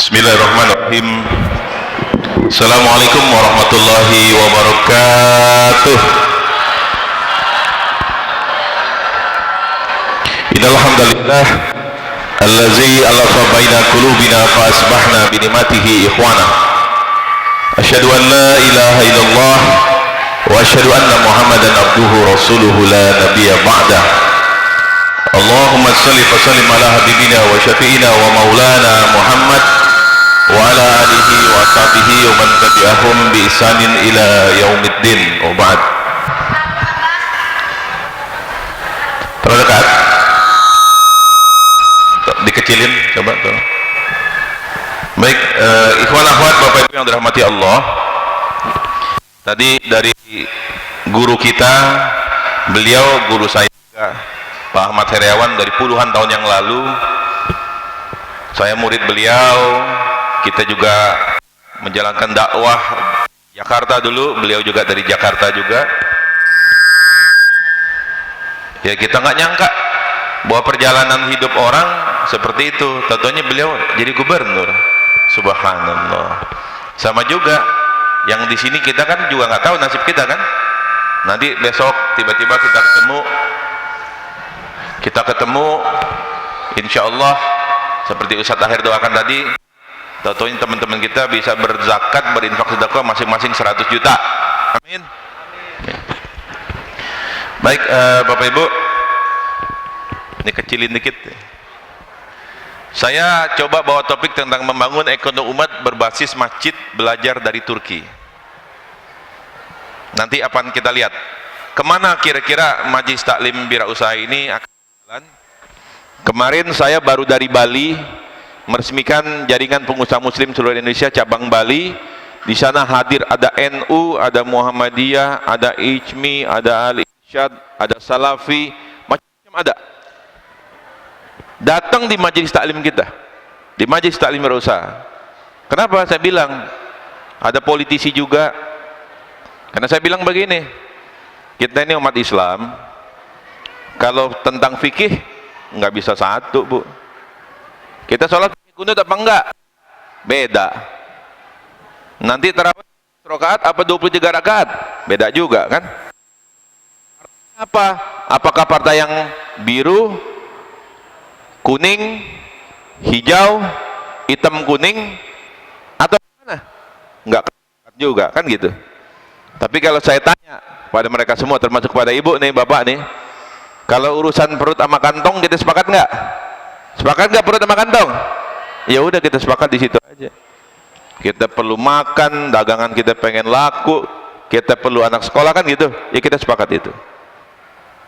Bismillahirrahmanirrahim. Assalamualaikum warahmatullahi wabarakatuh. Innal hamdalillah allazi alafa baina qulubina fa asbahna bi nimatihi ikhwana. Asyhadu an la ilaha illallah wa asyhadu anna Muhammadan abduhu rasuluhu la nabiyya ba'da. Allahumma shalli wa sallim ala habibina wa syafi'ina wa maulana Muhammad wa ala alihi wa sahbihi wa man tabi'ahum bi ihsanin ila yaumiddin. Wa ba'd. Terdekat dikecilin coba tuh. Baik, ikhwan akhwat Bapak Ibu yang dirahmati Allah. Tadi dari guru kita, beliau guru saya juga, Pak Ahmad Heriawan, dari puluhan tahun yang lalu. Saya murid beliau. Kita juga menjalankan dakwah Jakarta dulu, beliau juga dari Jakarta juga. Ya, kita nggak nyangka bahwa perjalanan hidup orang seperti itu. Tentunya beliau jadi gubernur. Subhanallah. Sama juga yang di sini kita kan juga nggak tahu nasib kita kan. Nanti besok tiba-tiba kita ketemu insya Allah seperti Ustadz Akhir doakan tadi. Tentunya teman-teman kita bisa berzakat, berinfak sedekah masing-masing 100 juta. Amin. Baik, Bapak Ibu, ini kecilin dikit. Saya coba bawa topik tentang membangun ekonomi umat berbasis masjid belajar dari Turki. Nanti akan kita lihat kemana kira-kira Majelis Taklim Wirausaha ini akan jalan. Kemarin saya baru dari Bali meresmikan jaringan pengusaha muslim seluruh Indonesia cabang Bali. Di sana hadir ada NU, ada Muhammadiyah, ada IJMI, ada Al-Irsyad, ada Salafi, macam-macam ada. Datang di majelis taklim kita, di majelis taklim Wirausaha. Kenapa saya bilang ada politisi juga? Karena saya bilang begini, kita ini umat Islam, kalau tentang fikih nggak bisa satu, Bu. Kita sholat kunut apa enggak? Beda. Nanti tarawih rakaat apa 23 rakaat? Beda juga kan? Apa? Apakah partai yang biru, kuning, hijau, hitam kuning, atau mana? Enggak juga kan gitu. Tapi kalau saya tanya pada mereka semua, termasuk pada ibu nih, bapak nih, kalau urusan perut sama kantong kita sepakat nggak? Sepakat nggak perut sama kantong? Ya udah, kita sepakat di situ aja. Kita perlu makan, dagangan kita pengen laku, kita perlu anak sekolah kan gitu. Ya kita sepakat itu.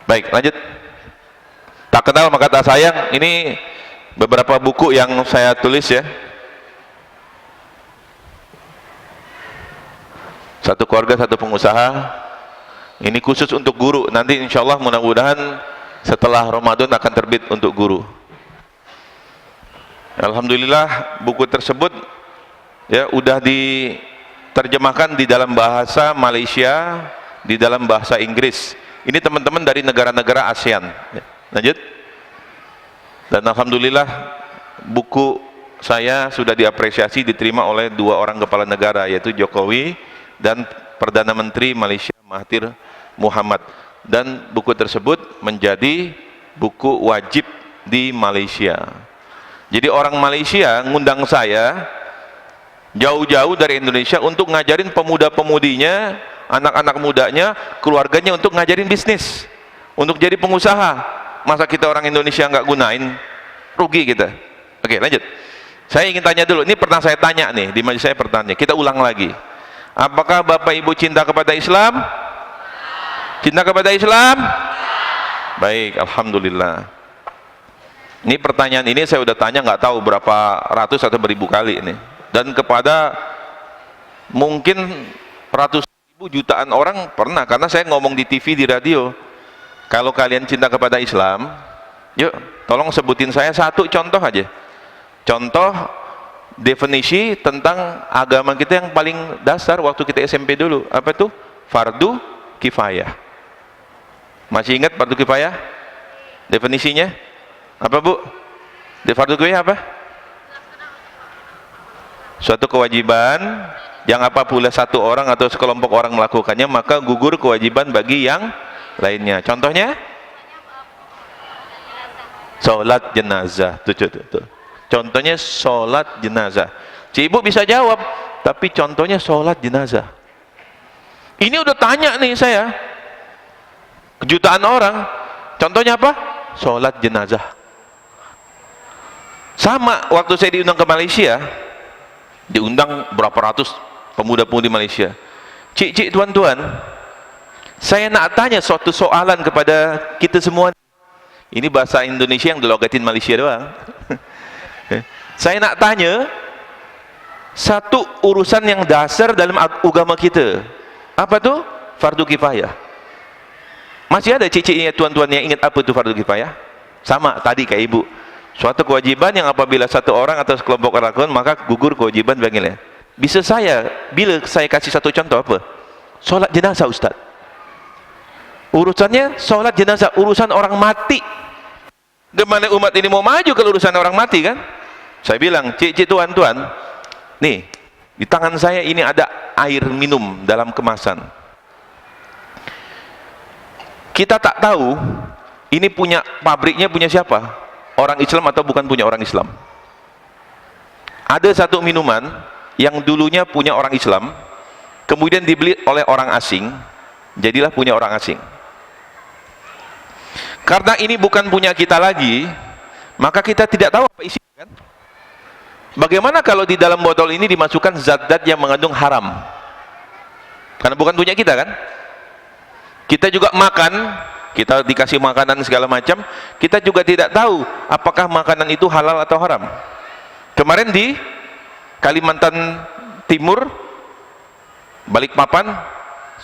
Baik, lanjut. Tak kenal maka tak sayang. Ini beberapa buku yang saya tulis ya. Satu keluarga, satu pengusaha. Ini khusus untuk guru. Nanti insya Allah mudah-mudahan setelah Ramadan akan terbit untuk guru. Alhamdulillah buku tersebut ya udah diterjemahkan di dalam bahasa Malaysia, di dalam bahasa Inggris. Ini teman-teman dari negara-negara ASEAN. Lanjut. Dan alhamdulillah buku saya sudah diapresiasi, diterima oleh 2 orang kepala negara, yaitu Jokowi dan Perdana Menteri Malaysia Mahathir Muhammad. Dan buku tersebut menjadi buku wajib di Malaysia. Jadi orang Malaysia ngundang saya jauh-jauh dari Indonesia untuk ngajarin pemuda-pemudinya, anak-anak mudanya, keluarganya untuk ngajarin bisnis, untuk jadi pengusaha. Masa kita orang Indonesia nggak gunain? Rugi kita. Oke, lanjut. Saya ingin tanya dulu, ini pernah saya tanya nih, di majelis saya pertanyaan, kita ulang lagi. Apakah Bapak Ibu cinta kepada Islam? Cinta kepada Islam? Baik, alhamdulillah. Ini pertanyaan ini saya udah tanya nggak tahu berapa ratus atau beribu kali ini, dan kepada mungkin ratus ribu jutaan orang pernah, karena saya ngomong di TV, di radio. Kalau kalian cinta kepada Islam, yuk tolong sebutin saya satu contoh aja, contoh definisi tentang agama kita yang paling dasar waktu kita SMP dulu. Apa tuh? Fardu kifayah. Masih ingat fardu kifayah definisinya? Apa Bu? Di fardu kifayah apa? suatu kewajiban yang apabila satu orang atau sekelompok orang melakukannya maka gugur kewajiban bagi yang lainnya. Contohnya sholat jenazah. Tuh. Contohnya sholat jenazah. Cik Ibu bisa jawab, tapi contohnya sholat jenazah. Ini udah tanya nih saya, kejutaan orang. Contohnya apa? Sholat jenazah. Sama waktu saya diundang ke Malaysia, diundang berapa ratus pemuda-pemudi Malaysia. Cik, tuan-tuan, saya nak tanya suatu soalan kepada kita semua. Ini bahasa Indonesia yang dilogatin Malaysia doang. Saya nak tanya satu urusan yang dasar dalam agama kita. Apa tuh? Fardu kifayah. Masih ada cik-ciknya tuan-tuan yang ingat apa itu fardu kifayah? Sama tadi kayak ibu. Suatu kewajiban yang apabila satu orang atau sekelompok orang lakukan maka gugur kewajiban baginya. Bisa bila saya kasih satu contoh apa? Solat jenazah, Ustaz. Urusannya solat jenazah, urusan orang mati. Gimana umat ini mau maju kalau urusan orang mati kan? Saya bilang, cik tuan-tuan, nih di tangan saya ini ada air minum dalam kemasan. Kita tak tahu ini punya pabriknya punya siapa? Orang Islam atau bukan punya orang Islam. Ada satu minuman yang dulunya punya orang Islam, kemudian dibeli oleh orang asing, jadilah punya orang asing. Karena ini bukan punya kita lagi, maka kita tidak tahu apa isinya kan? Bagaimana kalau di dalam botol ini dimasukkan zat-zat yang mengandung haram? Karena bukan punya kita kan? Kita juga makan, kita dikasih makanan segala macam, kita juga tidak tahu apakah makanan itu halal atau haram. Kemarin di Kalimantan Timur, Balikpapan,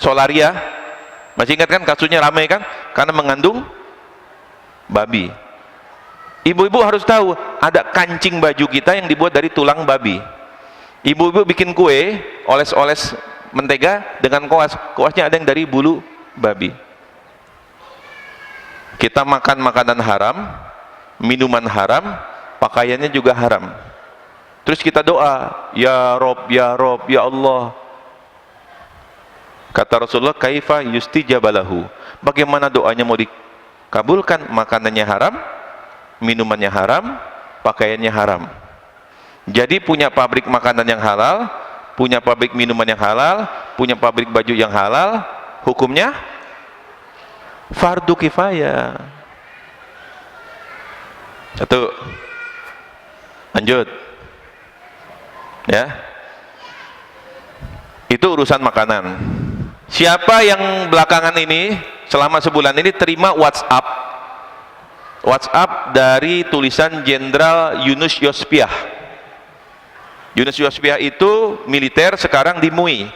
Solaria, masih ingat kan kasusnya ramai kan? Karena mengandung babi. Ibu-ibu harus tahu ada kancing baju kita yang dibuat dari tulang babi. Ibu-ibu bikin kue, oles-oles mentega dengan koas, koasnya ada yang dari bulu babi. Kita makan makanan haram, minuman haram, pakaiannya juga haram. Terus kita doa, ya Rob, ya Rob, ya Allah. Kata Rasulullah, kaifa yustijabalahu. Bagaimana doanya mau dikabulkan? Makanannya haram, minumannya haram, pakaiannya haram. Jadi punya pabrik makanan yang halal, punya pabrik minuman yang halal, punya pabrik baju yang halal, hukumnya fardu kifayah. Satu. Lanjut. Ya. Itu urusan makanan. Siapa yang belakangan ini selama sebulan ini terima WhatsApp dari tulisan Jenderal Yunus Yospiah. Yunus Yospiah itu militer sekarang di MUI.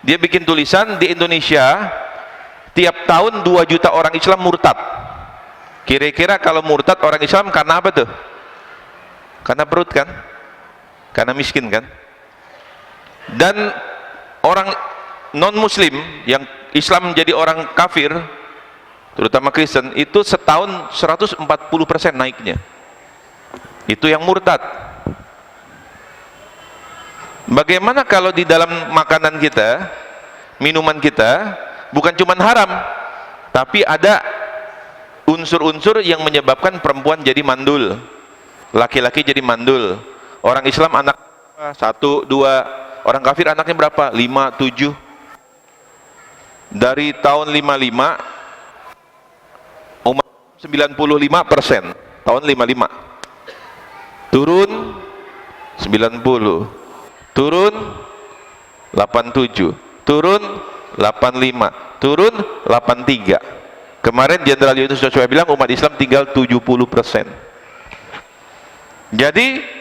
Dia bikin tulisan di Indonesia tiap tahun 2 juta orang Islam murtad. Kira-kira kalau murtad orang Islam karena apa tuh? Karena perut kan? Karena miskin kan? Dan orang non-muslim yang Islam menjadi orang kafir, terutama Kristen, itu setahun 140% naiknya. Itu yang murtad. Bagaimana kalau di dalam makanan kita, minuman kita, bukan cuma haram, tapi ada unsur-unsur yang menyebabkan perempuan jadi mandul, laki-laki jadi mandul. Orang Islam anak 1, 2, orang kafir anaknya berapa? 5, 7. Dari tahun 55 95%, tahun 55 turun 90, turun 87, turun 85, turun 83. Kemarin Jenderal Yunus Yospiah bilang umat Islam tinggal 70%. Jadi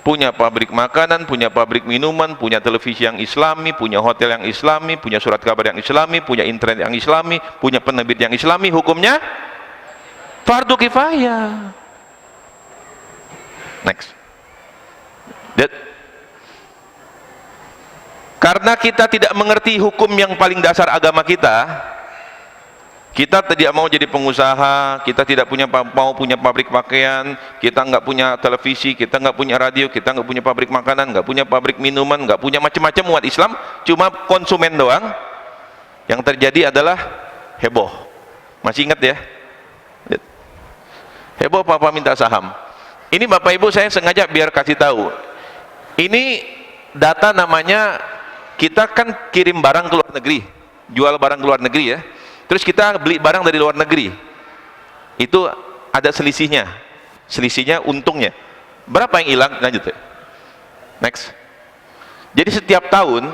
punya pabrik makanan, punya pabrik minuman, punya televisi yang islami, punya hotel yang islami, punya surat kabar yang islami, punya internet yang islami, punya penerbit yang islami, hukumnya fardu kifayah. Next. Karena kita tidak mengerti hukum yang paling dasar agama kita, Kita tidak mau jadi pengusaha, kita tidak mau punya pabrik pakaian, kita nggak punya televisi, kita nggak punya radio, kita nggak punya pabrik makanan, nggak punya pabrik minuman, nggak punya macam-macam umat Islam, cuma konsumen doang. Yang terjadi adalah heboh. Masih ingat ya? Heboh papa minta saham. Ini Bapak Ibu saya sengaja biar kasih tahu. Ini data namanya, kita kan kirim barang ke luar negeri, jual barang ke luar negeri ya. Terus kita beli barang dari luar negeri, itu ada selisihnya untungnya. Berapa yang hilang? Lanjut ya. Next. Jadi setiap tahun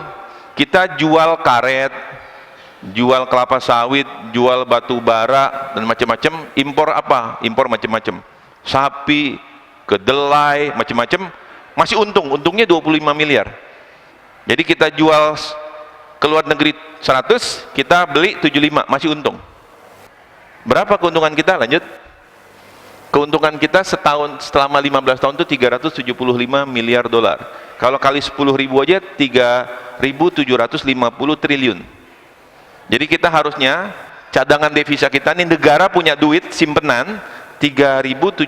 kita jual karet, jual kelapa sawit, jual batu bara dan macam-macam. Impor apa? Impor macam-macam. Sapi, kedelai, macam-macam. Masih untungnya 25 miliar. Jadi kita jual ke luar negeri 100, kita beli 75, masih untung. Berapa keuntungan kita? Lanjut. Keuntungan kita setahun selama 15 tahun itu 375 miliar dolar. Kalau kali 10.000 aja 3.750 triliun. Jadi kita harusnya cadangan devisa kita ini, negara punya duit simpenan 3.750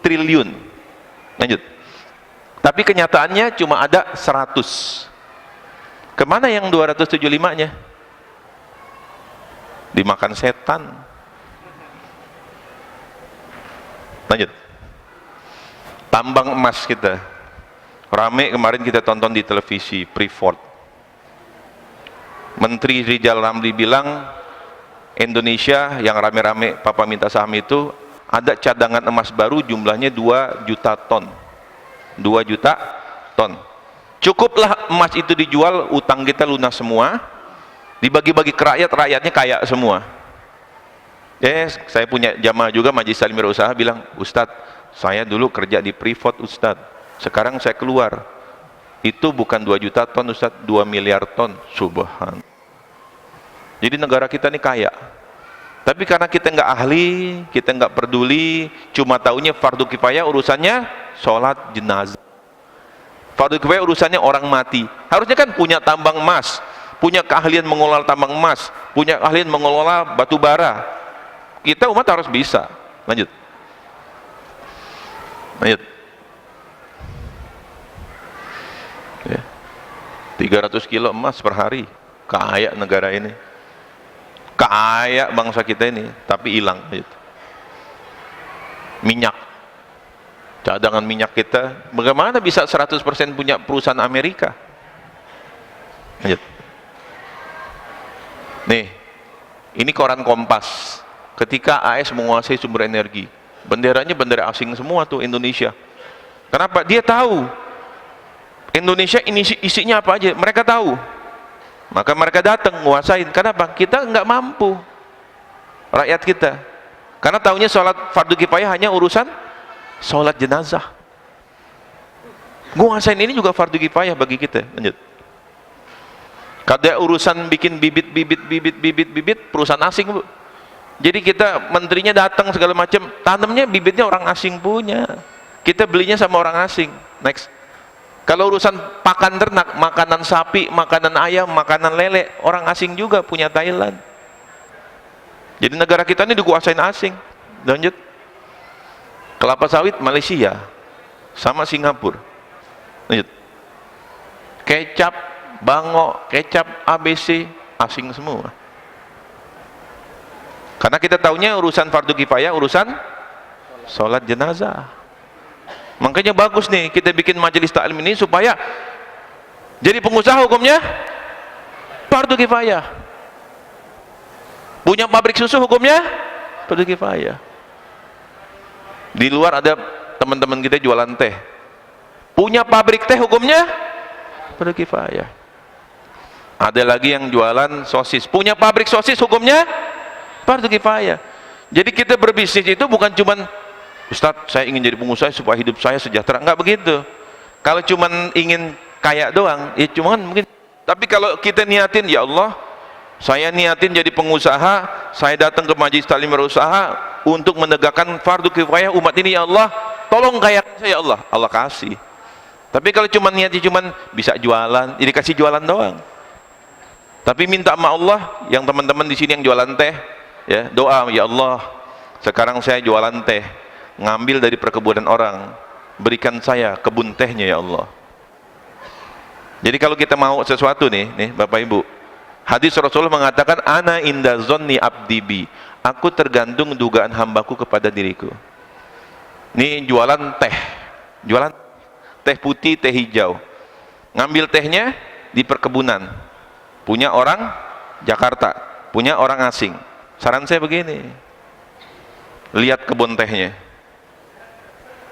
triliun. Lanjut. Tapi kenyataannya cuma ada 100. Kemana yang 275-nya? Dimakan setan. Lanjut. Tambang emas kita rame kemarin, kita tonton di televisi Freeport. Menteri Rizal Ramli bilang Indonesia yang rame-rame papa minta saham itu ada cadangan emas baru jumlahnya 2 juta ton. 2 juta ton. Cukuplah emas itu dijual, utang kita lunas semua, dibagi-bagi ke rakyat, rakyatnya kaya semua. Saya punya jamaah juga majelis taklim usaha bilang, Ustadz, saya dulu kerja di Freeport Ustadz, sekarang saya keluar, itu bukan 2 juta ton Ustadz, 2 miliar ton. Subhan. Jadi negara kita ini kaya, tapi karena kita nggak ahli, kita nggak peduli, cuma taunya fardu kifayah urusannya sholat jenazah. Fardu kifayah urusannya orang mati. Harusnya kan punya tambang emas, punya keahlian mengelola tambang emas, punya keahlian mengelola batu bara. Kita umat harus bisa. Lanjut. Lanjut. Ya. 300 kilo emas per hari. Kaya negara ini. Kaya bangsa kita ini, tapi hilang. Lanjut. Minyak. Cadangan minyak kita, bagaimana bisa 100% punya perusahaan Amerika? Lanjut. Nih, ini koran Kompas. Ketika AS menguasai sumber energi, benderanya bendera asing semua tuh Indonesia. Kenapa? Dia tahu Indonesia ini isinya apa aja, mereka tahu. Maka mereka datang nguasain. Kenapa? Kita nggak mampu, rakyat kita. Karena tahunya sholat fardu kifayah hanya urusan sholat jenazah. Nguasain ini juga fardu kifayah bagi kita. Lanjut. Kada urusan bikin bibit perusahaan asing, Bu. Jadi kita menterinya datang segala macam, tanamnya bibitnya orang asing punya. Kita belinya sama orang asing. Next. Kalau urusan pakan ternak, makanan sapi, makanan ayam, makanan lele, orang asing juga punya Thailand. Jadi negara kita ini dikuasain asing. Lanjut. Kelapa sawit Malaysia sama Singapura. Lanjut. Kecap Bango, kecap ABC asing semua. Karena kita tahunya urusan fardu kifayah, urusan sholat jenazah. Makanya bagus nih kita bikin majelis taklim ini supaya jadi pengusaha hukumnya fardu kifayah. Punya pabrik susu hukumnya fardu kifayah. Di luar ada teman-teman kita jualan teh, punya pabrik teh hukumnya fardu kifayah. Ada lagi yang jualan sosis, punya pabrik sosis hukumnya fardu kifayah. Jadi kita berbisnis itu bukan cuman Ustadz saya ingin jadi pengusaha supaya hidup saya sejahtera, enggak begitu. Kalau cuman ingin kaya doang ya cuman mungkin, tapi kalau kita niatin, ya Allah saya niatin jadi pengusaha, saya datang ke majelis taklim berusaha untuk menegakkan fardu kifayah umat ini, ya Allah tolong kayakan saya, ya Allah, Allah kasih. Tapi kalau cuma niatnya cuman bisa jualan, jadi kasih jualan doang, Tapi minta sama Allah, yang teman-teman di sini yang jualan teh, ya, doa, ya Allah, sekarang saya jualan teh, ngambil dari perkebunan orang, berikan saya kebun tehnya ya Allah. Jadi kalau kita mau sesuatu nih Bapak Ibu, hadis Rasulullah mengatakan, ana inda zonni abdi bi, aku tergantung dugaan hambaku kepada diriku. Nih jualan teh putih, teh hijau, ngambil tehnya di perkebunan, punya orang Jakarta, punya orang asing. Saran saya begini, lihat kebun tehnya,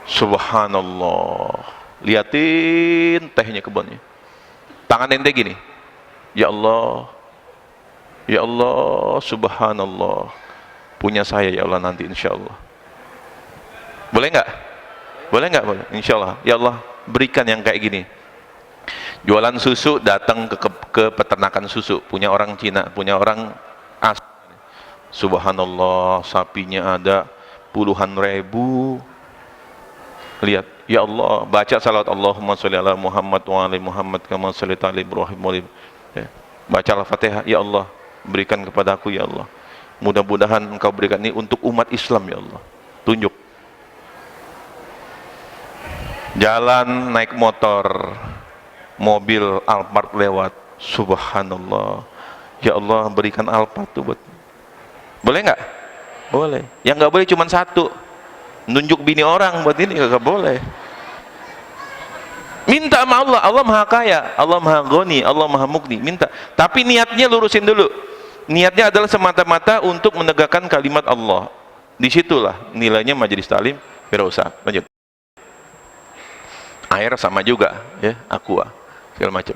subhanallah, liatin tehnya, kebunnya, tangan ente gini, ya Allah, ya Allah, subhanallah, punya saya ya Allah nanti insya Allah. Boleh nggak? Boleh nggak? Boleh. Insya Allah. Ya Allah, berikan yang kayak gini. Jualan susu, datang ke peternakan susu, punya orang Cina, punya orang asing. Subhanallah, sapinya ada puluhan ribu. Lihat, ya Allah, baca salawat Allahumma sholli ala Muhammad wa ali Muhammad kama shallaita ala Ibrahim wa ali. Ya. Baca Al-Fatihah, ya Allah, berikan kepadaku ya Allah. Mudah-mudahan Engkau berikan ini untuk umat Islam ya Allah. Tunjuk. Jalan naik motor, mobil Alphard lewat, subhanallah, ya Allah, berikan Alphard tuh buat. Boleh nggak? Boleh. Yang nggak boleh cuma satu, nunjuk bini orang buat ini, nggak boleh. Minta sama Allah, Allah maha kaya, Allah maha goni, Allah maha mugni, minta. Tapi niatnya lurusin dulu. Niatnya adalah semata-mata untuk menegakkan kalimat Allah. Disitulah nilainya majelis taklim wirausaha. Lanjut. Air sama juga, ya, aqua, segala macam.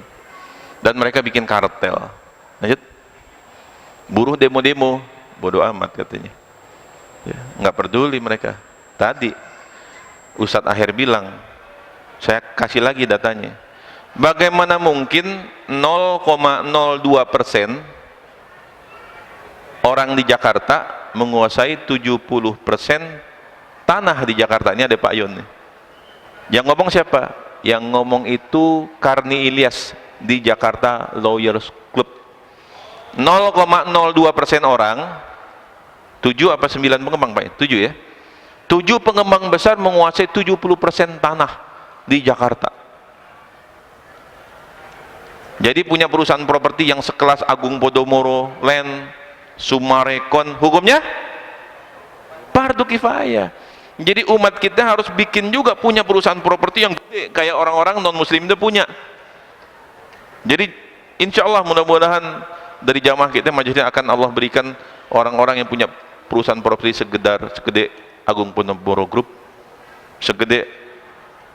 Dan mereka bikin kartel. Lanjut. Buruh demo-demo, bodoh amat katanya. Ya, nggak peduli mereka. Tadi Ustadz Akhir bilang, saya kasih lagi datanya. Bagaimana mungkin 0,02% orang di Jakarta menguasai 70% tanah di Jakarta? Ini ada Pak Yon nih. Yang ngomong siapa? Yang ngomong itu Karni Ilyas di Jakarta Lawyers Club. 0,02% orang, 7 apa 9 pengembang Pak? 7 ya? 7 pengembang besar menguasai 70% tanah di Jakarta. Jadi punya perusahaan properti yang sekelas Agung Podomoro Land, Sumarekon, hukumnya fardu kifayah. Jadi umat kita harus bikin juga punya perusahaan properti yang gede kayak orang-orang non muslim itu punya. Jadi insya Allah mudah-mudahan dari jamaah kita majelisnya akan Allah berikan orang-orang yang punya perusahaan properti segede Agung Podomoro Group, segede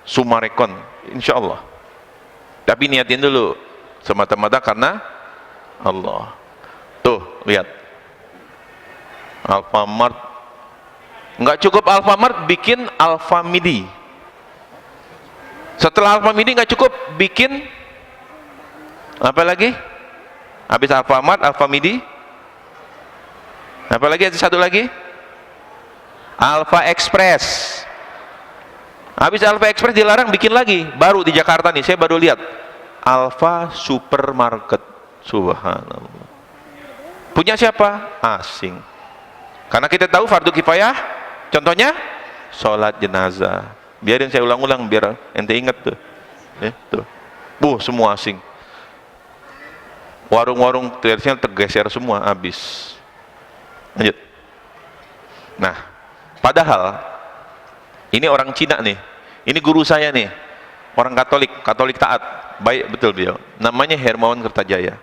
Sumarekon, insya Allah. Tapi niatin dulu semata-mata karena Allah. Tuh lihat, Alfamart. Nggak cukup Alfamart, bikin Alfamidi. Setelah Alfamidi nggak cukup, bikin apa lagi? Habis Alfamart, Alfamidi, apa lagi? Ada satu lagi, Alfa Express. Habis Alfa Express dilarang, bikin lagi, baru di Jakarta nih, saya baru lihat Alfa Supermarket. Subhanallah. Punya siapa? Asing. Karena kita tahu fardu kifayah. Contohnya sholat jenazah. Biarin saya ulang-ulang biar ente ingat tuh. Tuh. Semua asing. Warung-warung tradisional tergeser semua, habis. Lanjut. Nah, padahal ini orang Cina nih. Ini guru saya nih. Orang Katolik taat. Baik betul beliau. Namanya Hermawan Kertajaya.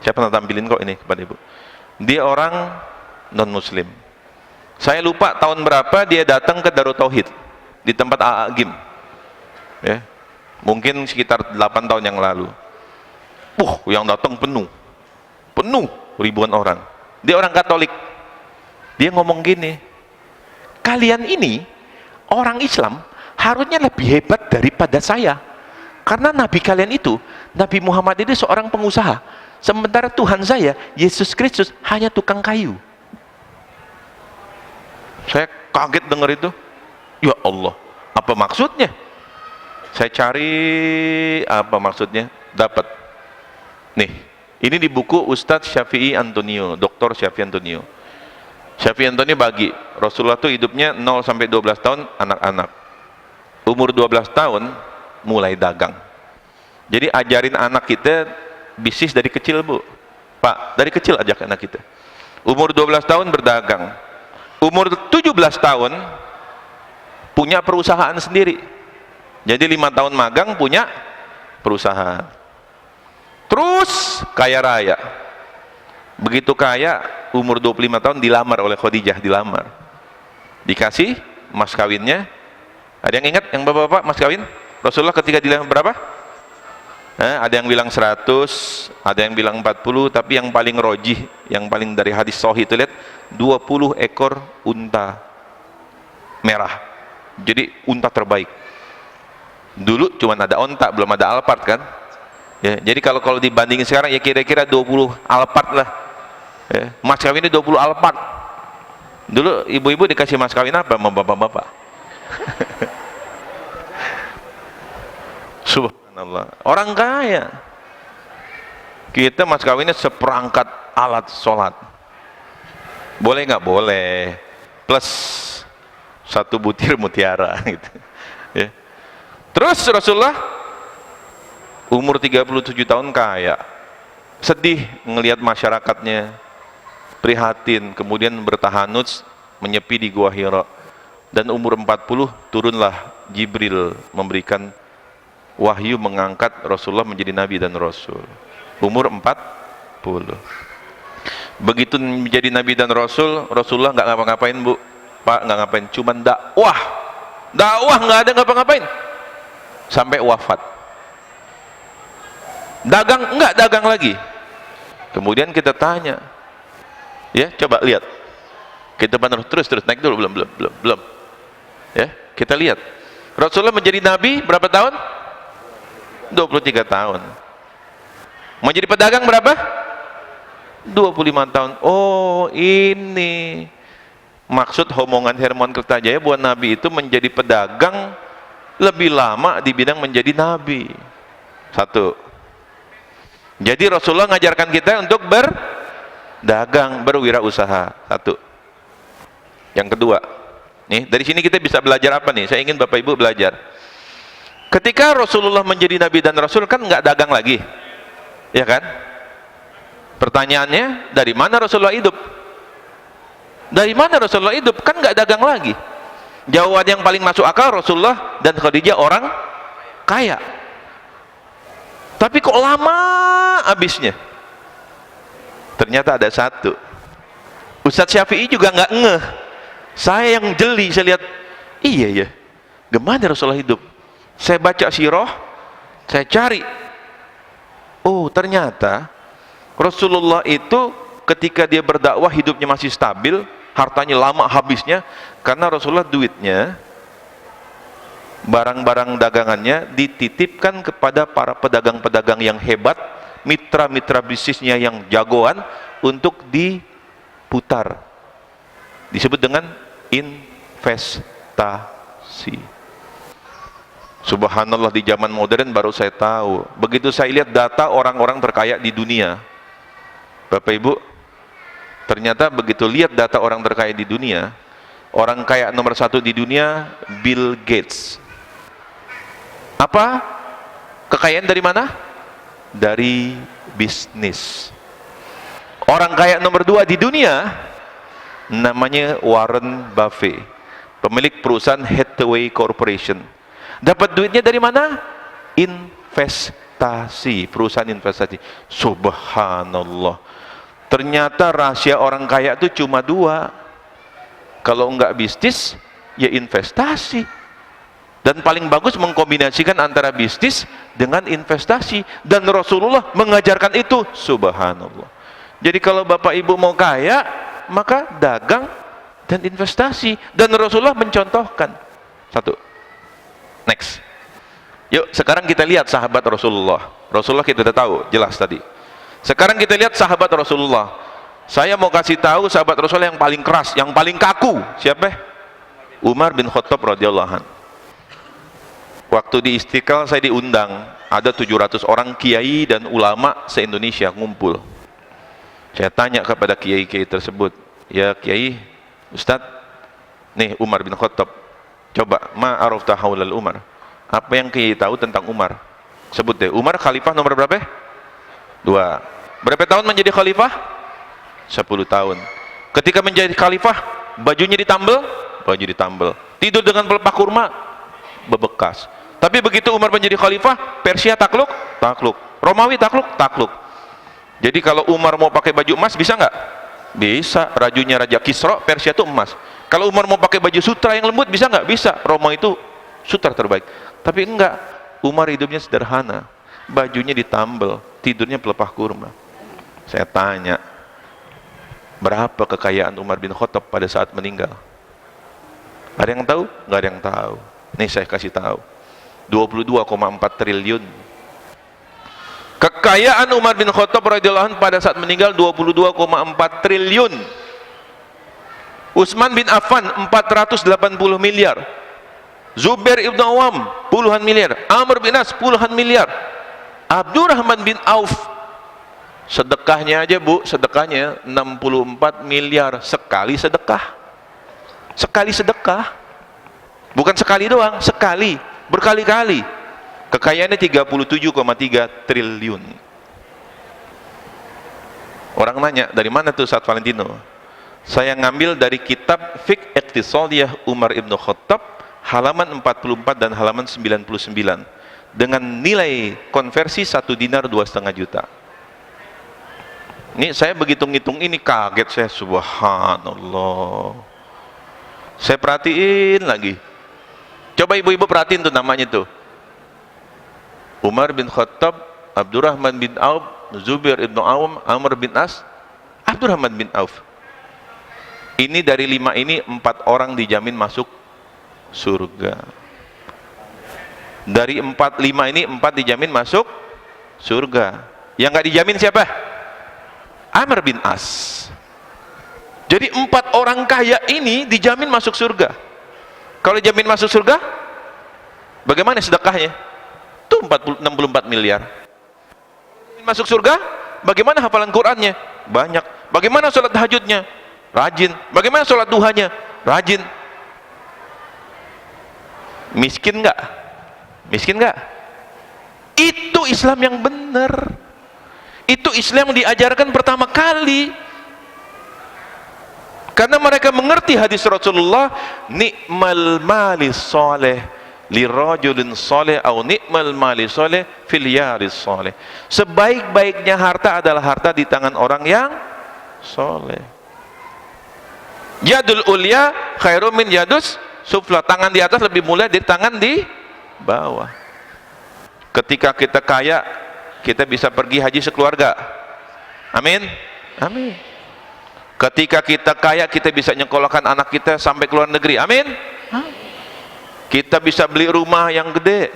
Saya pernah tampilin kok ini kepada Ibu. Dia orang non muslim. Saya lupa tahun berapa dia datang ke Darut Tauhid di tempat Agim, ya, mungkin sekitar 8 tahun yang lalu. Yang datang penuh ribuan orang. Dia orang Katolik. Dia ngomong gini, kalian ini orang Islam harusnya lebih hebat daripada saya, karena Nabi kalian itu, Nabi Muhammad itu seorang pengusaha, sementara Tuhan saya Yesus Kristus hanya tukang kayu. Saya kaget dengar itu. Ya Allah, apa maksudnya? Saya cari apa maksudnya, dapat. Nih, Ini di buku Ustadz Syafi'i Antonio, Dr. Syafi'i Antonio. Syafi'i Antonio bagi, Rasulullah itu hidupnya 0 sampai 12 tahun anak-anak. Umur 12 tahun mulai dagang. Jadi ajarin anak kita bisnis dari kecil, Bu. Pak, dari kecil ajak anak kita. Umur 12 tahun berdagang. Umur 17 tahun punya perusahaan sendiri. Jadi 5 tahun magang punya perusahaan. Terus kaya raya. Begitu kaya, umur 25 tahun dilamar oleh Khadijah, dilamar. Dikasih mas kawinnya. Ada yang ingat yang bapak-bapak mas kawin? Rasulullah ketika dilamar berapa? Ada yang bilang 100, ada yang bilang 40, tapi yang paling rojih, yang paling dari hadis sahih itu lihat 20 ekor unta merah. Jadi unta terbaik. Dulu cuma ada onta, belum ada Alphard kan? Ya, jadi kalau dibandingin sekarang ya kira-kira 20 Alphard lah. Ya, mas kawinnya 20 Alphard. Dulu ibu-ibu dikasih mas kawin apa sama bapak-bapak? Subhanallah, orang kaya. Kita mas kawinnya seperangkat alat sholat. Boleh nggak? Boleh. Plus 1 butir mutiara gitu. Ya. Terus Rasulullah umur 37 tahun kaya, sedih ngelihat masyarakatnya, prihatin, kemudian bertahanus menyepi di Gua Hira. Dan umur 40 turunlah Jibril memberikan wahyu mengangkat Rasulullah menjadi nabi dan rasul. Umur 40. Begitu menjadi nabi dan rasul, Rasulullah nggak ngapa-ngapain, Bu. Pak, nggak ngapain, cuman dakwah. Dakwah nggak ada ngapa-ngapain sampai wafat. Dagang enggak dagang lagi. Kemudian kita tanya, ya coba lihat, kita terus naik dulu, belum. Ya kita lihat, Rasulullah menjadi nabi berapa tahun? 23 tahun. Menjadi pedagang berapa? 25 tahun. Oh, ini maksud omongan Hermon Kertajaya buat nabi itu menjadi pedagang lebih lama di bidang menjadi nabi. Satu. Jadi Rasulullah ngajarkan kita untuk berdagang, berwirausaha. Satu. Yang kedua, nih dari sini kita bisa belajar apa nih? Saya ingin Bapak Ibu belajar. Ketika Rasulullah menjadi nabi dan rasul kan nggak dagang lagi, ya kan? Pertanyaannya, dari mana Rasulullah hidup? Dari mana Rasulullah hidup? Kan nggak dagang lagi. Jawaban yang paling masuk akal, Rasulullah dan Khadijah orang kaya. Tapi kok lama habisnya? Ternyata ada satu. Ustadz Syafi'i juga nggak ngeh. Saya yang jeli, saya lihat, iya ya, gimana Rasulullah hidup? Saya baca sirah, saya cari. Oh, ternyata Rasulullah itu ketika dia berdakwah hidupnya masih stabil, hartanya lama habisnya, karena Rasulullah duitnya, barang-barang dagangannya dititipkan kepada para pedagang-pedagang yang hebat, mitra-mitra bisnisnya yang jagoan untuk diputar. Disebut dengan investasi. Subhanallah, di zaman modern baru saya tahu. Begitu saya lihat data orang-orang terkaya di dunia, Bapak Ibu, ternyata begitu lihat data orang terkaya di dunia, orang kaya nomor 1 di dunia Bill Gates. Apa? Kekayaan dari mana? Dari bisnis. Orang kaya nomor 2 di dunia namanya Warren Buffett, pemilik perusahaan Hathaway Corporation. Dapat duitnya dari mana? Investasi, perusahaan investasi. Subhanallah. Ternyata rahasia orang kaya itu cuma 2. Kalau enggak bisnis, ya investasi. Dan paling bagus mengkombinasikan antara bisnis dengan investasi, dan Rasulullah mengajarkan itu. Subhanallah. Jadi kalau Bapak Ibu mau kaya, maka dagang dan investasi, dan Rasulullah mencontohkan. Satu. Next. Yuk sekarang kita lihat sahabat Rasulullah. Rasulullah kita sudah tahu jelas tadi. Sekarang kita lihat sahabat Rasulullah. Saya mau kasih tahu sahabat Rasulullah yang paling keras, yang paling kaku. Siapa? Umar bin Khattab radhiyallahu anhu. Waktu di Istiqlal saya diundang, ada 700 orang kiai dan ulama se-Indonesia ngumpul. Saya tanya kepada kiai-kiai tersebut, ya kiai, Ustadz, nih Umar bin Khattab, coba ma'arufta haulal Umar, apa yang kiai tahu tentang Umar? Sebut deh. Umar khalifah nomor berapa? 2. Berapa tahun menjadi khalifah? 10 tahun. Ketika menjadi khalifah, bajunya ditambal, baju ditambal. Tidur dengan pelepah kurma, bebekas. Tapi begitu Umar menjadi khalifah, Persia takluk, takluk. Romawi takluk, takluk. Jadi kalau Umar mau pakai baju emas, bisa nggak? Bisa. Rajunya Raja Kisra, Persia itu emas. Kalau Umar mau pakai baju sutra yang lembut, bisa nggak? Bisa. Roma itu sutra terbaik. Tapi enggak. Umar hidupnya sederhana. Bajunya ditambal, tidurnya pelepah kurma. Saya tanya, berapa kekayaan Umar bin Khattab pada saat meninggal? Ada yang tahu? Nggak ada yang tahu. Nih saya kasih tahu. 22,4 triliun. Kekayaan Umar bin Khattab radhiyallahu anhu pada saat meninggal 22,4 triliun. Utsman bin Affan 480 miliar. Zubair ibn Awam puluhan miliar. Amr bin As puluhan miliar. Abdurrahman bin Auf, sedekahnya aja Bu, sedekahnya 64 miliar sekali sedekah. Sekali sedekah. Bukan sekali doang, sekali, berkali-kali. Kekayaannya 37,3 triliun. Orang nanya, dari mana tuh Ustaz Valentino? Saya ngambil dari kitab Fiqh Iqtisadiyah Umar ibn Khattab, halaman 44 dan halaman 99, dengan nilai konversi 1 dinar 2,5 juta. Ini saya begitu ngitung ini kaget saya, subhanallah. Saya perhatiin lagi. Coba ibu-ibu perhatiin tuh namanya tuh. Umar bin Khattab, Abdurrahman bin Auf, Zubair ibn Awam, Amr bin As, Abdurrahman bin Auf. Ini dari 5 ini 4 orang dijamin masuk surga. Dari 5 ini 4 dijamin masuk surga. Yang nggak dijamin siapa? Amr bin As. Jadi 4 orang kaya ini dijamin masuk surga. Kalau jamin masuk surga, bagaimana sedekahnya? Itu 64 miliar. Masuk surga, bagaimana hafalan Qurannya? Banyak. Bagaimana sholat tahajudnya? Rajin. Bagaimana sholat duhanya? Rajin. Miskin nggak? Miskin nggak? Itu Islam yang benar. Itu Islam yang diajarkan pertama kali. Karena mereka mengerti hadis Rasulullah, ni'mal mali soleh lirajulin soleh au ni'mal mali soleh fil yaris soleh. Sebaik-baiknya harta adalah harta di tangan orang yang soleh. Yadul ulya khairum min yadus sufla. Tangan di atas lebih mulia dari tangan di bawah. Ketika kita kaya, kita bisa pergi haji sekeluarga. Amin. Amin. Ketika kita kaya, kita bisa nyekolahkan anak kita sampai ke luar negeri. Amin. Kita bisa beli rumah yang gede,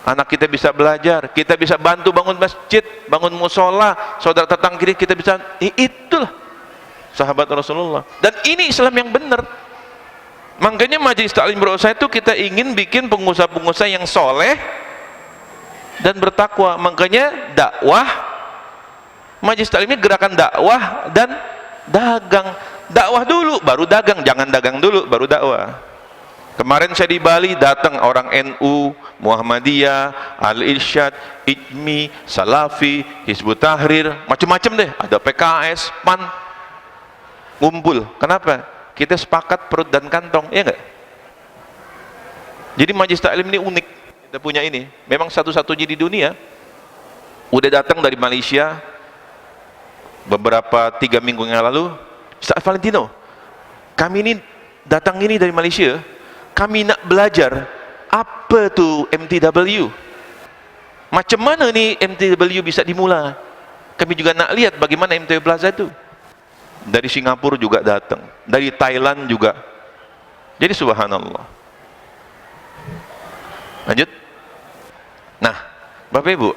anak kita bisa belajar, kita bisa bantu bangun masjid, bangun musola, saudara tetangga kita bisa. Itulah sahabat Rasulullah. Dan ini Islam yang benar. Makanya Majelis Ta'lim berusaha itu kita ingin bikin pengusaha-pengusaha yang soleh dan bertakwa. Makanya dakwah Majelis Ta'lim ini gerakan dakwah dan dagang. Dakwah dulu baru dagang, jangan dagang dulu baru dakwah. Kemarin saya di Bali, datang orang NU, Muhammadiyah, Al-Irsyad, IJMI, Salafi, Hizbut Tahrir, macam-macam deh, ada PKS, PAN, ngumpul. Kenapa? Kita sepakat perut dan kantong, ya enggak? Jadi Majelis Ta'lim ini unik, kita punya ini, memang satu-satunya di dunia. Udah datang dari Malaysia beberapa 3 minggu yang lalu, Ustaz Valentino, kami ini datang ini dari Malaysia, kami nak belajar apa tuh MTW, macam mana nih MTW bisa dimulai. Kami juga nak lihat bagaimana MTW Plaza itu. Dari Singapura juga datang, dari Thailand juga. Jadi subhanallah. Lanjut. Nah, Bapak Ibu,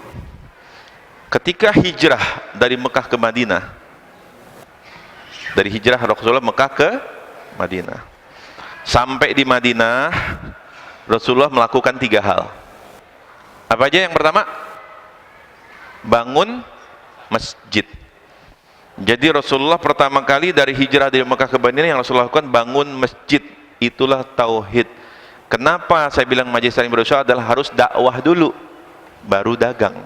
ketika hijrah dari Mekah ke Madinah, dari hijrah Rasulullah Mekah ke Madinah, sampai di Madinah Rasulullah melakukan 3 hal. Apa aja yang pertama? Bangun masjid. Jadi Rasulullah pertama kali dari hijrah dari Mekah ke Madinah yang Rasulullah lakukan bangun masjid. Itulah tauhid. Kenapa saya bilang majelis taklim berusaha adalah harus dakwah dulu, baru dagang.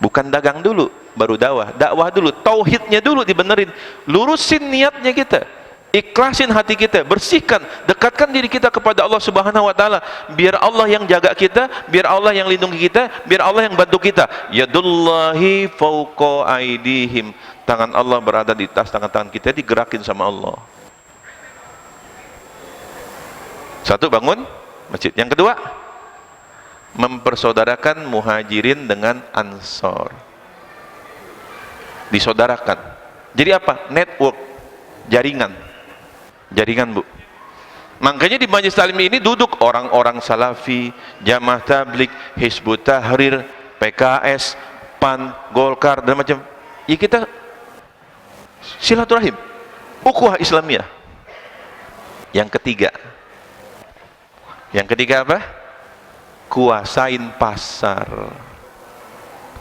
Bukan dagang dulu, baru dakwah. Dakwah dulu, tauhidnya dulu dibenerin. Lurusin niatnya kita. Ikhlasin hati kita, bersihkan, dekatkan diri kita kepada Allah Subhanahu wa taala. Biar Allah yang jaga kita, biar Allah yang lindungi kita, biar Allah yang bantu kita. Yadullahi fauqa aidihim. Tangan Allah berada di atas tangan-tangan kita, digerakin sama Allah. Satu, bangun masjid. Yang kedua, mempersaudarakan muhajirin dengan ansor. Disaudarakan. Jadi apa? Network, jaringan. Jaringan, Bu. Makanya di majelis taklim ini duduk orang-orang salafi, jamaah tabligh, Hizbut Tahrir, PKS, PAN, Golkar dan macam. Ya kita silaturahim, ukhuwah Islamiyah. Yang ketiga apa? Kuasain pasar.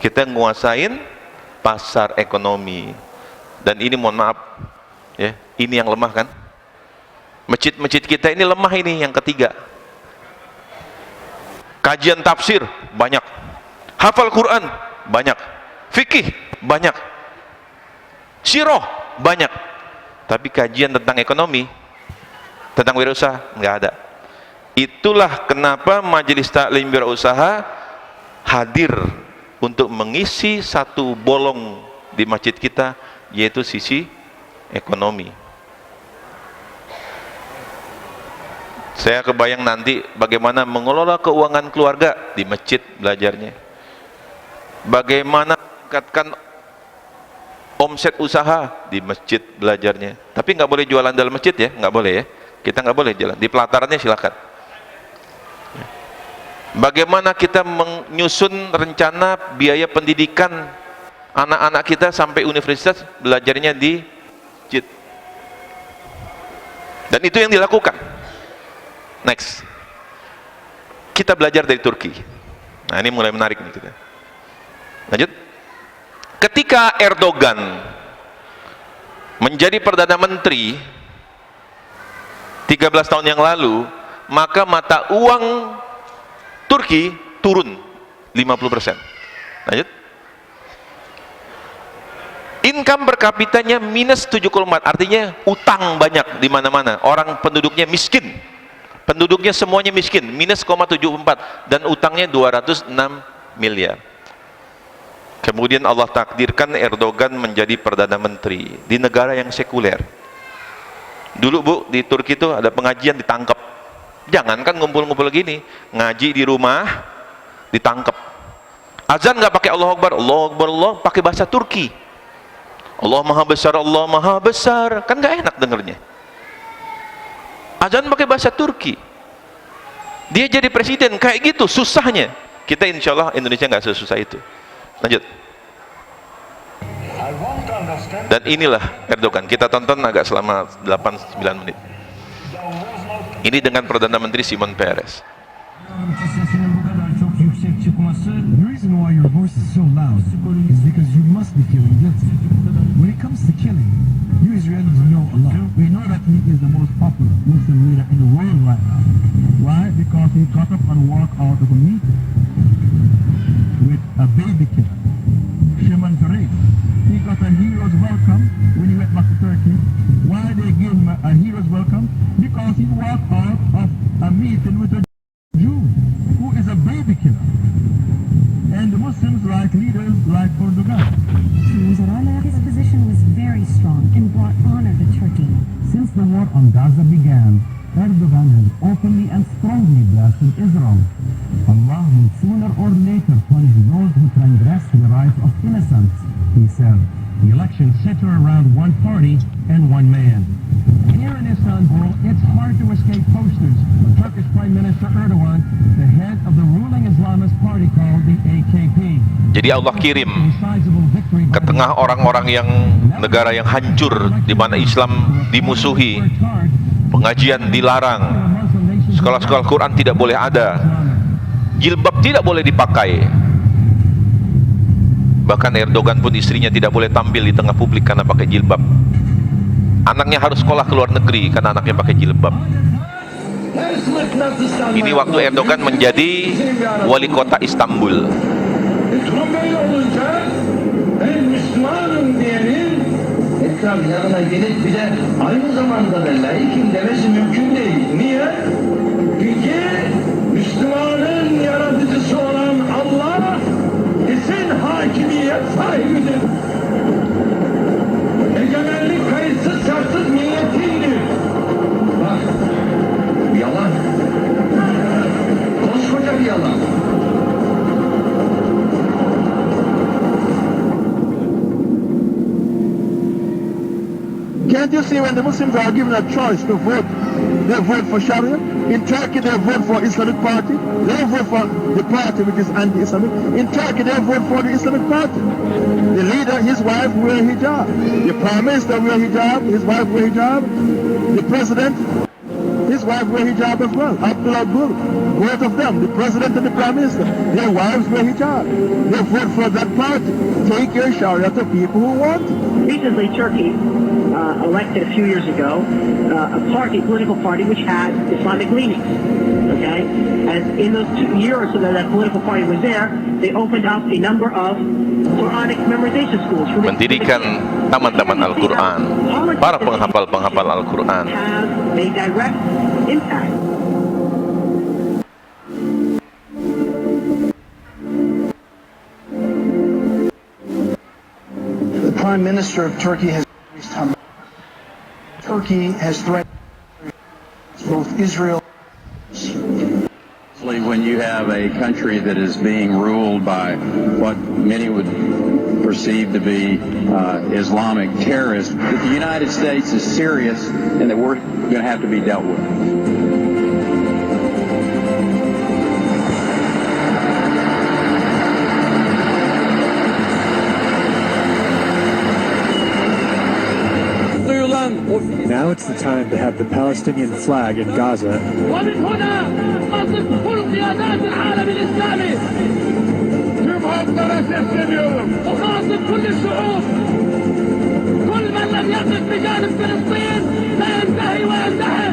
Kita nguasain pasar ekonomi. Dan ini mohon maaf, ya, ini yang lemah kan? Masjid-masjid kita ini lemah ini, yang ketiga. Kajian tafsir banyak, hafal Quran banyak, fikih banyak, sirah banyak, tapi kajian tentang ekonomi, tentang wirausaha nggak ada. Itulah kenapa majelis taklim wirausaha hadir untuk mengisi satu bolong di masjid kita, yaitu sisi ekonomi. Saya kebayang nanti bagaimana mengelola keuangan keluarga di masjid belajarnya. Bagaimana meningkatkan omset usaha di masjid belajarnya. Tapi nggak boleh jualan dalam masjid ya, nggak boleh ya. Kita nggak boleh jalan. Di pelatarannya silakan. Bagaimana kita menyusun rencana biaya pendidikan anak-anak kita sampai universitas, belajarnya di masjid. Dan itu yang dilakukan. Next, kita belajar dari Turki. Nah, ini mulai menarik nih kita. Lanjut. Ketika Erdogan menjadi Perdana Menteri 13 tahun yang lalu, maka mata uang Turki turun 50%. Lanjut. Income per kapitanya minus 7,4, artinya utang banyak di mana-mana. Orang penduduknya miskin. Penduduknya semuanya miskin, minus 0,74, dan utangnya 206 miliar. Kemudian Allah takdirkan Erdogan menjadi Perdana Menteri di negara yang sekuler. Dulu, Bu, di Turki itu ada pengajian ditangkap. Jangankan ngumpul-ngumpul gini, ngaji di rumah ditangkap. Azan nggak pakai Allah Akbar, Allah Akbar, Allah, pakai bahasa Turki. Allah Maha Besar, Allah Maha Besar, kan nggak enak dengernya. Azan pakai bahasa Turki. Dia jadi presiden kayak gitu, susahnya. Kita insya Allah Indonesia nggak sesusah itu. Lanjut. Dan inilah Erdogan. Kita tonton agak selama 8-9 menit. Ini dengan Perdana Menteri Shimon Peres. The reason why your voice is so loud is because you must be feeling guilty. When it comes to killing, you Israelis know Allah. We know that he is the most popular Muslim leader in the world right now. Why? Because he got up and walked out of a meeting with a baby killer, Shimon Peres. He got a hero's welcome when he went back to Turkey. Why they give him a hero's welcome? Because he walked out of a meeting with a Jew who is a baby killer. And the Muslims like leaders like Erdogan. His position was very strong and brought honor to Turkey. Since the war on Gaza began, Erdogan has openly and strongly blasted Israel. Allah will sooner or later punish those who transgress the rights of innocents, he said. The election centered around one party and one man. Here in Istanbul, it's hard to escape posters of Turkish Prime Minister Erdogan, the head of the ruling Islamist party called the AKP. Jadi Allah kirim ke tengah orang-orang yang negara yang hancur, di mana Islam dimusuhi, pengajian dilarang, sekolah-sekolah Quran tidak boleh ada, Jilbab tidak boleh dipakai. Bahkan Erdogan pun istrinya tidak boleh tampil di tengah publik karena pakai jilbab. Anaknya harus sekolah ke luar negeri karena anaknya pakai jilbab. Ini waktu Erdogan menjadi wali kota Istanbul. Ekrem Bey olunca ben Müslümanım diyenin Ekrem yanına gelip bir de aynı zamanda da laikim demesi mümkün değil. Niye? Çünkü Müslümanın yaratıcısı olan Allah kesin hakimiyet sahibidir. Egemenlik kayıtsız şartsız niyetindir. Bak, yalan. Koskoca bir yalan. Can't you see when the Muslims are given a choice to vote, they vote for Sharia? In Turkey, they vote for Islamic Party. They vote for the party which is anti-Islamic. In Turkey, they vote for the Islamic Party. The leader, his wife wear hijab. The prime minister wear hijab. His wife wear hijab. The president, his wife wear hijab as well. Abdullah Gül, both of them, the president and the prime minister, their wives wear hijab. They vote for that party. Take your Sharia to people who want it. Recently, Turkey elected a few years ago a political party which had Islamic leanings. Okay, and in those 2 years that that political party was there, they opened up a number of Quranic memorization schools. Mendirikan taman-taman Al-Quran para penghafal-penghafal Al-Quran. Have a direct impact. The Prime Minister of Turkey has Turkey has threatened both Israel. When you have a country that is being ruled by what many would perceive to be Islamic terrorists, that the United States is serious and that we're going to have to be dealt with. Now it's the time to have the Palestinian flag in Gaza. ومن هنا أصف كل قيادات العالم الإسلامي وخاطب كل الشعوب كل من لم يقف بجانب فلسطين سينتهي وينتهي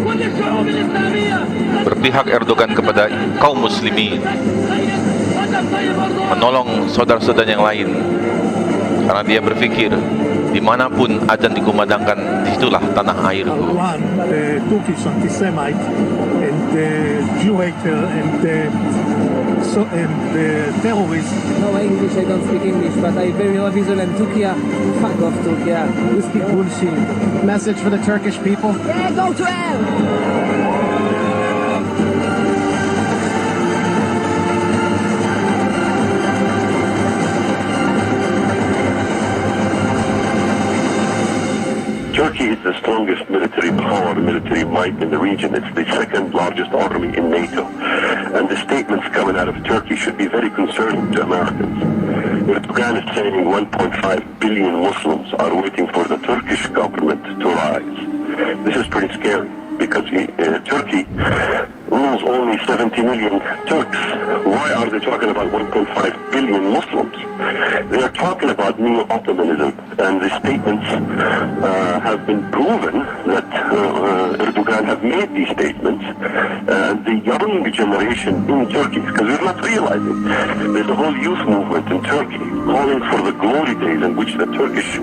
كل الشعوب الإسلامية Berpihak Erdogan kepada kaum muslimin, menolong saudara-saudara yang lain, karena dia berpikir dimanapun azan dikumandangkan, disitulah tanah airku. Erdogan, Turkish anti-Semite and Jew hater and terrorist. No English, I don't speak English, but I very love Israel and Turkey. Fuck off Turkey. You speak bullshit. Message for the Turkish people. Yeah, go to hell! Turkey is the strongest military power, military might in the region. It's the second largest army in NATO. And the statements coming out of Turkey should be very concerning to Americans. Erdogan is saying 1.5 billion Muslims are waiting for the Turkish government to rise. This is pretty scary because Turkey rules only 70 million Turks. Why are they talking about 1.5 billion Muslims? They are talking about neo-Ottomanism, and the statements have been proven that Erdogan have made these statements. The young generation in Turkey, because we're not realizing, there's a whole youth movement in Turkey calling for the glory days in which the Turkish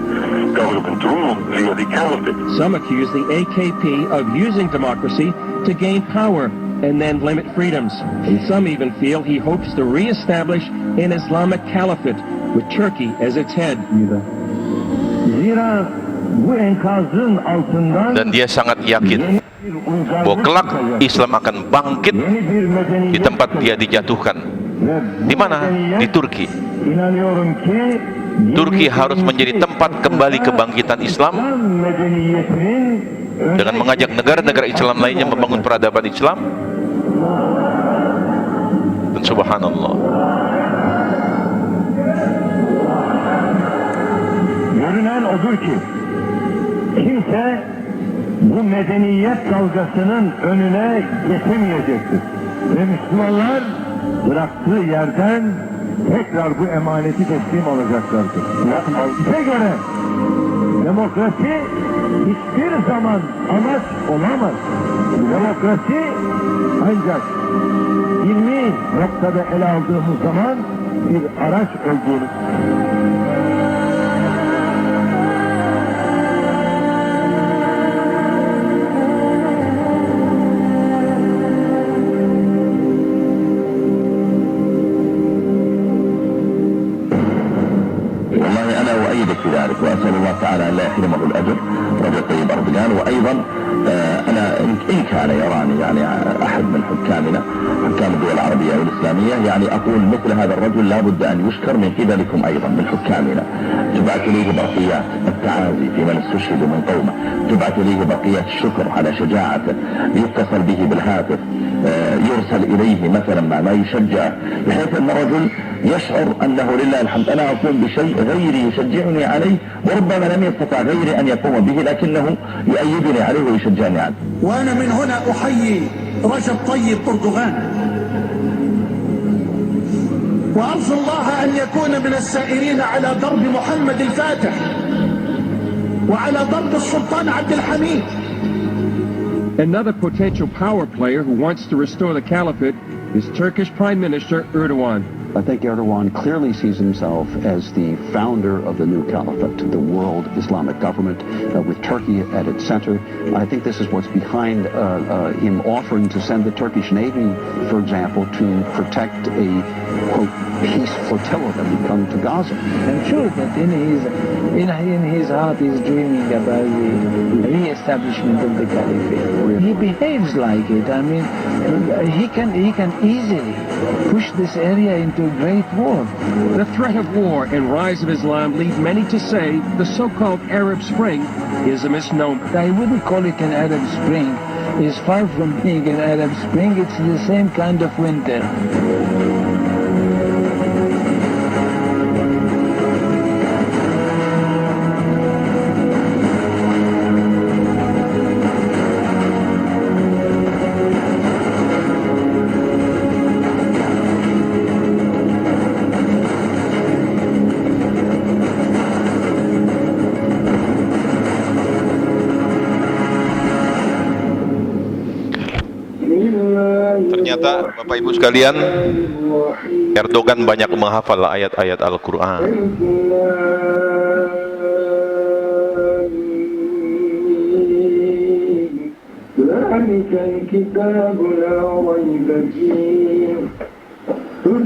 government ruled via the caliphate. Some accuse the AKP of using democracy to gain power and then limit freedoms. And some even feel he hopes to re-establish an Islamic caliphate with Turkey as its head. Dan dia sangat yakin bahwa kelak Islam akan bangkit di tempat dia dijatuhkan. Di mana? Di Turki. Turki harus menjadi tempat kembali kebangkitan Islam dengan mengajak negara-negara Islam lainnya membangun peradaban Islam. Dan subhanallah, Görünen odur ki kimse bu medeniyet dalgasının önüne geçemeyecektir. ve Müslümanlar bıraktığı yerden tekrar bu emaneti teslim alacaklardır. Bize göre demokrasi hiçbir zaman amaç olamaz. Demokrasi ancak ilmi noktada ele aldığımız zaman bir araç olduğunu. والله انا اؤيدك في ذلك واسال الله تعالى ان لا يحرمه الاجر رجل طيب اردوغان. وايضا انا ان كان يراني يعني احد من حكامنا حكام الدول العربيه والاسلاميه يعني اقول مثل هذا الرجل لابد ان يشكر من قبلكم ايضا من حكامنا. تبعث اليه بقيات التعازي في من استشهد من قومه، تبعث اليه بقيات الشكر على شجاعته، يتصل به بالهاتف، يرسل اليه مثلا ما يشجعه بحيث ان رجل يشعر انه لله الحمد انا اقوم بشيء غيري يشجعني عليه وربما لم يستطع غيري ان يقوم به لكنه يؤيدني عليه ويشجعني عليه. وانا من هنا احيي رجب طيب اردوغان وارجو الله ان يكون من السائرين على درب محمد الفاتح وعلى درب السلطان عبد الحميد. Another potential power player who wants to restore the caliphate is Turkish Prime Minister Erdogan. I think Erdogan clearly sees himself as the founder of the new caliphate, the world Islamic government, with Turkey at its center. I think this is what's behind him offering to send the Turkish Navy, for example, to protect a, quote, peace flotilla that would come to Gaza. I'm sure that in his heart he's dreaming about the re-establishment of the caliphate. He behaves like it. I mean, he can easily push this area into a great war. The threat of war and rise of Islam lead many to say the so-called Arab Spring is a misnomer. I wouldn't call it an Arab Spring. It's far from being an Arab Spring. It's the same kind of winter. Ternyata Bapak Ibu sekalian, Erdogan banyak menghafal ayat-ayat Al-Quran.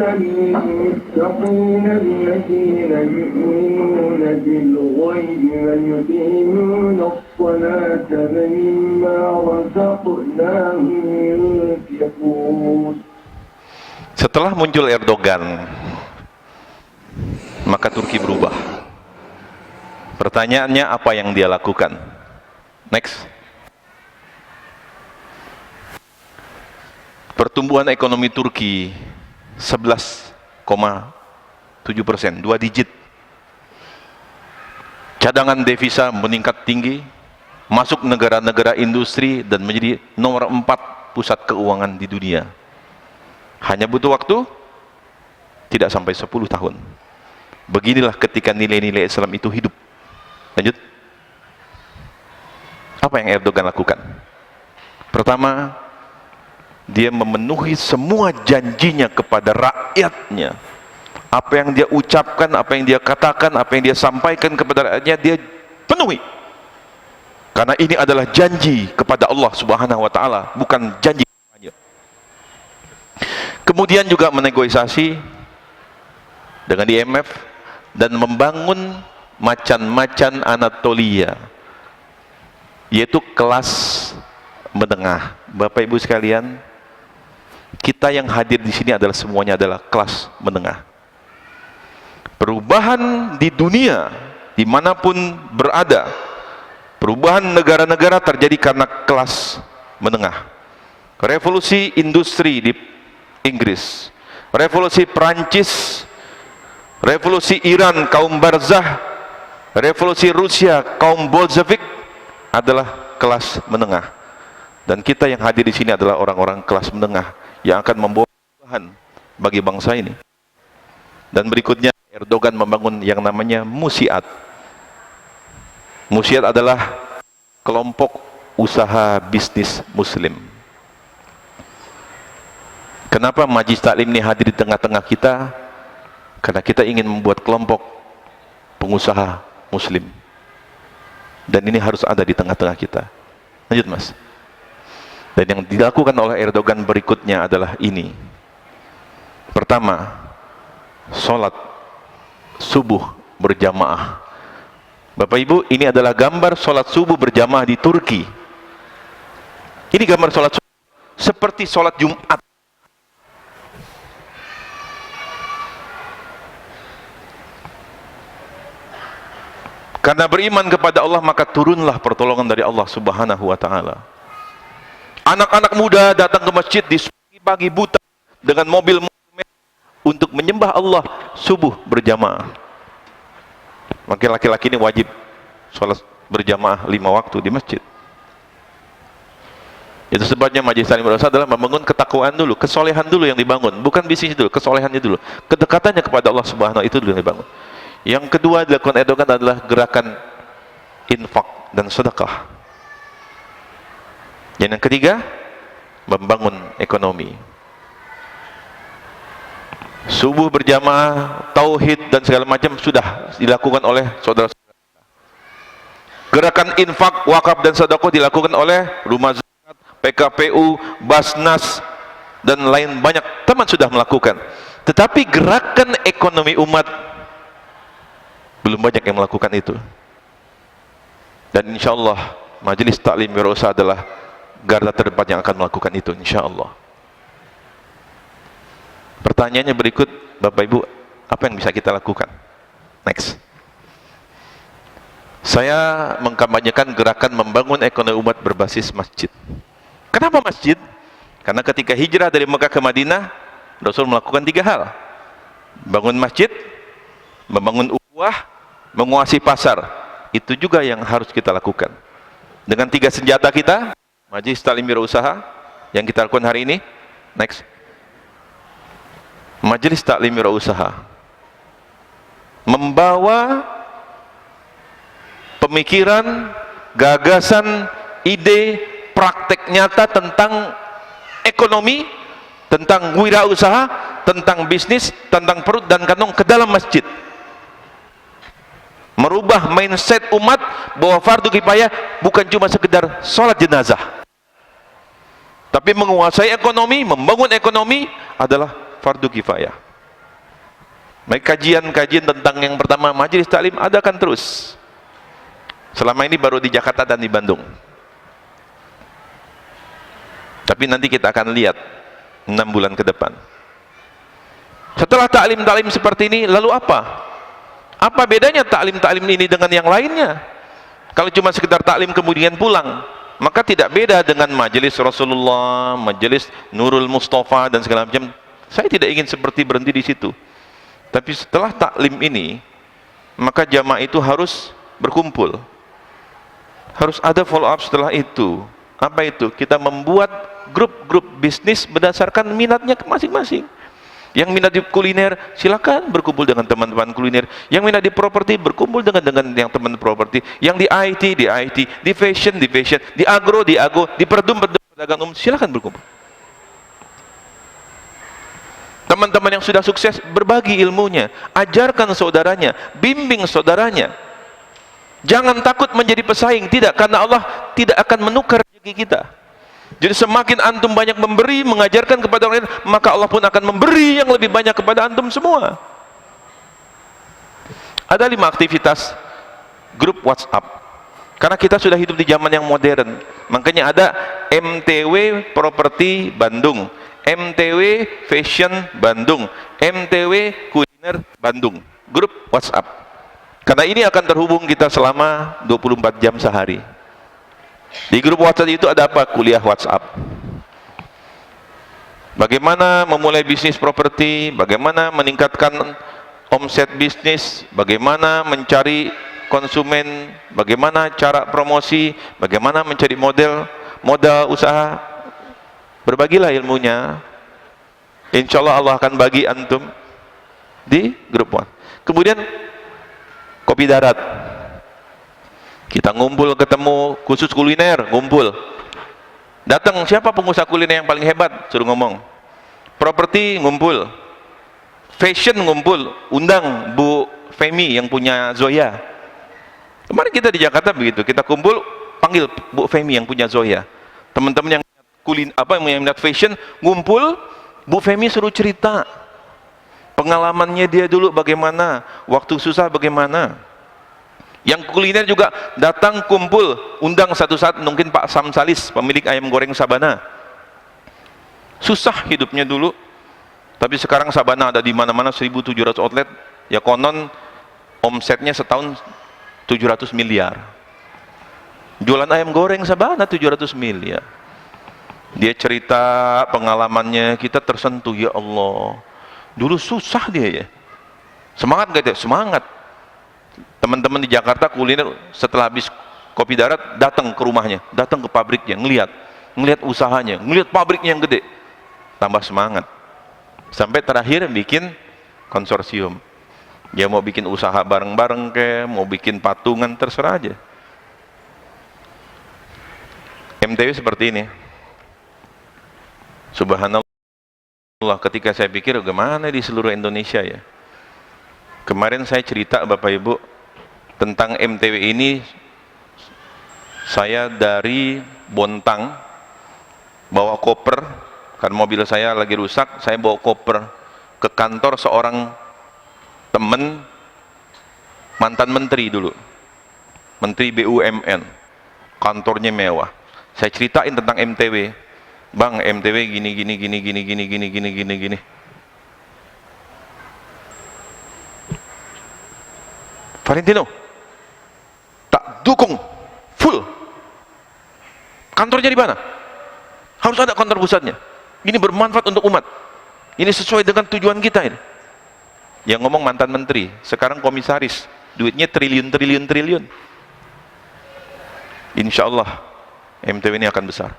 للمتقين الذين يؤمنون بالغيب ويقيمون الصلاة ومما رزقناهم ينفقون. Setelah muncul Erdogan, maka Turki berubah. Pertanyaannya, apa yang dia lakukan? Next. Pertumbuhan ekonomi Turki 11,7%, 2 digit. Cadangan devisa meningkat tinggi, masuk negara-negara industri dan menjadi nomor 4 pusat keuangan di dunia. Hanya butuh waktu tidak sampai 10 tahun. Beginilah ketika nilai-nilai Islam itu hidup. Lanjut. Apa yang Erdogan lakukan? Pertama, dia memenuhi semua janjinya kepada rakyatnya. Apa yang dia ucapkan, apa yang dia katakan, apa yang dia sampaikan kepada rakyatnya, dia penuhi. Karena ini adalah janji kepada Allah Subhanahu wa taala, bukan janji kampanye. Kemudian juga menegosiasi dengan IMF dan membangun macan-macan Anatolia, yaitu kelas menengah. Bapak Ibu sekalian, kita yang hadir di sini adalah semuanya adalah kelas menengah. Perubahan di dunia dimanapun berada, perubahan negara-negara terjadi karena kelas menengah. Revolusi industri di Inggris, revolusi Perancis, revolusi Iran kaum Barzah, revolusi Rusia kaum Bolshevik adalah kelas menengah. Dan kita yang hadir di sini adalah orang-orang kelas menengah yang akan membawa perubahan bagi bangsa ini. Dan berikutnya Erdogan membangun yang namanya Musiat. Musiat adalah kelompok usaha bisnis muslim. Kenapa Majelis Taklim ini hadir di tengah-tengah kita? Karena kita ingin membuat kelompok pengusaha muslim. Dan ini harus ada di tengah-tengah kita. Lanjut Mas. Dan yang dilakukan oleh Erdogan berikutnya adalah ini. Pertama, sholat subuh berjamaah. Bapak Ibu, ini adalah gambar sholat subuh berjamaah di Turki. Ini gambar sholat subuh seperti sholat Jumat. Karena beriman kepada Allah, maka turunlah pertolongan dari Allah Subhanahu wa ta'ala. Anak-anak muda datang ke masjid di pagi buta dengan mobil untuk menyembah Allah subuh berjamaah. Maka laki-laki ini wajib sholat berjamaah 5 waktu di masjid. Itu sebabnya Majelis Taklim Madrasah adalah membangun ketakwaan dulu, kesolehan dulu yang dibangun, bukan bisnis dulu, kesolehannya dulu, kedekatannya kepada Allah Subhanahu, itu dulu yang dibangun. Yang kedua dilakukan Erdogan adalah gerakan infak dan sedekah. Yang ketiga, membangun ekonomi. Subuh berjamaah, tauhid dan segala macam sudah dilakukan oleh saudara-saudara. Gerakan infak, wakaf dan sedekah dilakukan oleh Rumah Zakat, PKPU, Basnas dan lain banyak teman sudah melakukan. Tetapi gerakan ekonomi umat belum banyak yang melakukan itu. Dan insya Allah Majelis Taklim Wirausaha adalah garda terdepan yang akan melakukan itu, insya Allah. Pertanyaannya berikut, Bapak Ibu, apa yang bisa kita lakukan? Next. Saya mengkampanyekan gerakan membangun ekonomi umat berbasis masjid. Kenapa masjid? Karena ketika hijrah dari Mekah ke Madinah, Rasul melakukan 3 hal. Bangun masjid, membangun ukhuwah, menguasai pasar. Itu juga yang harus kita lakukan. Dengan 3 senjata kita, Majelis Taklim Wirausaha yang kita lakukan hari ini. Next. Majelis Taklim Wirausaha membawa pemikiran, gagasan, ide, praktek nyata tentang ekonomi, tentang wirausaha, tentang bisnis, tentang perut dan kantong ke dalam masjid. Merubah mindset umat bahwa fardu kifayah bukan cuma sekedar sholat jenazah, tapi menguasai ekonomi, membangun ekonomi adalah fardu kifayah. Baik, kajian-kajian tentang yang pertama Majelis Taklim adakan terus. Selama ini baru di Jakarta dan di Bandung. Tapi nanti kita akan lihat 6 bulan ke depan. Setelah taklim-taklim seperti ini, lalu apa? Apa bedanya taklim-taklim ini dengan yang lainnya? Kalau cuma sekedar taklim kemudian pulang, maka tidak beda dengan majelis Rasulullah, majelis Nurul Mustafa dan segala macam. Saya tidak ingin seperti berhenti di situ. Tapi setelah taklim ini, maka jamaah itu harus berkumpul. Harus ada follow up setelah itu. Apa itu? Kita membuat grup-grup bisnis berdasarkan minatnya masing-masing. Yang minat di kuliner, silakan berkumpul dengan teman-teman kuliner. Yang minat di properti, berkumpul dengan yang teman properti. Yang di IT, di fashion, di agro, di pedagang umum, silakan berkumpul. Teman-teman yang sudah sukses, berbagi ilmunya, ajarkan saudaranya, bimbing saudaranya. Jangan takut menjadi pesaing, tidak, karena Allah tidak akan menukar rezeki kita. Jadi semakin antum banyak memberi, mengajarkan kepada orang lain, maka Allah pun akan memberi yang lebih banyak kepada antum semua. Ada 5 aktivitas grup WhatsApp. Karena kita sudah hidup di zaman yang modern, makanya ada MTW Properti Bandung, MTW Fashion Bandung, MTW Kuliner Bandung, grup WhatsApp. Karena ini akan terhubung kita selama 24 jam sehari. Di grup WhatsApp itu ada apa? Kuliah WhatsApp. Bagaimana memulai bisnis properti, bagaimana meningkatkan omset bisnis, bagaimana mencari konsumen, bagaimana cara promosi, bagaimana mencari modal usaha. Berbagilah ilmunya, Insya Allah Allah akan bagi antum di grup 1. Kemudian kopi darat, kita ngumpul ketemu, khusus kuliner ngumpul, datang siapa pengusaha kuliner yang paling hebat, suruh ngomong. Properti ngumpul, fashion ngumpul, undang Bu Femi yang punya Zoya. Kemarin kita di Jakarta begitu, kita kumpul, panggil Bu Femi yang punya Zoya. Teman-teman yang yang minat fashion ngumpul, Bu Femi suruh cerita pengalamannya dia dulu bagaimana, waktu susah bagaimana. Yang kuliner juga datang kumpul, undang satu saat mungkin Pak Samsalis, pemilik ayam goreng Sabana. Susah hidupnya dulu, tapi sekarang Sabana ada di mana-mana, 1.700 outlet, ya konon omsetnya setahun 700 miliar. Jualan ayam goreng Sabana 700 miliar. Dia cerita pengalamannya, kita tersentuh, ya Allah. Dulu susah dia ya. Semangat gak dia? Semangat. Teman-teman di Jakarta kuliner setelah habis kopi darat datang ke rumahnya, datang ke pabriknya, ngelihat usahanya, ngelihat pabriknya yang gede. Tambah semangat. Sampai terakhir bikin konsorsium. Dia mau bikin usaha bareng-bareng ke, mau bikin patungan, terserah aja. MTW seperti ini. Subhanallah, ketika saya pikir gimana di seluruh Indonesia ya. Kemarin saya cerita Bapak Ibu tentang MTW ini. Saya dari Bontang bawa koper, karena mobil saya lagi rusak, saya bawa koper ke kantor seorang teman mantan menteri dulu, menteri BUMN, kantornya mewah. Saya ceritain tentang MTW. Bang, MTW gini. Valentino, tak dukung full. Kantornya di mana? Harus ada kantor pusatnya. Ini bermanfaat untuk umat. Ini sesuai dengan tujuan kita ini. Yang ngomong mantan menteri, sekarang komisaris, duitnya triliun. Insya Allah MTW ini akan besar.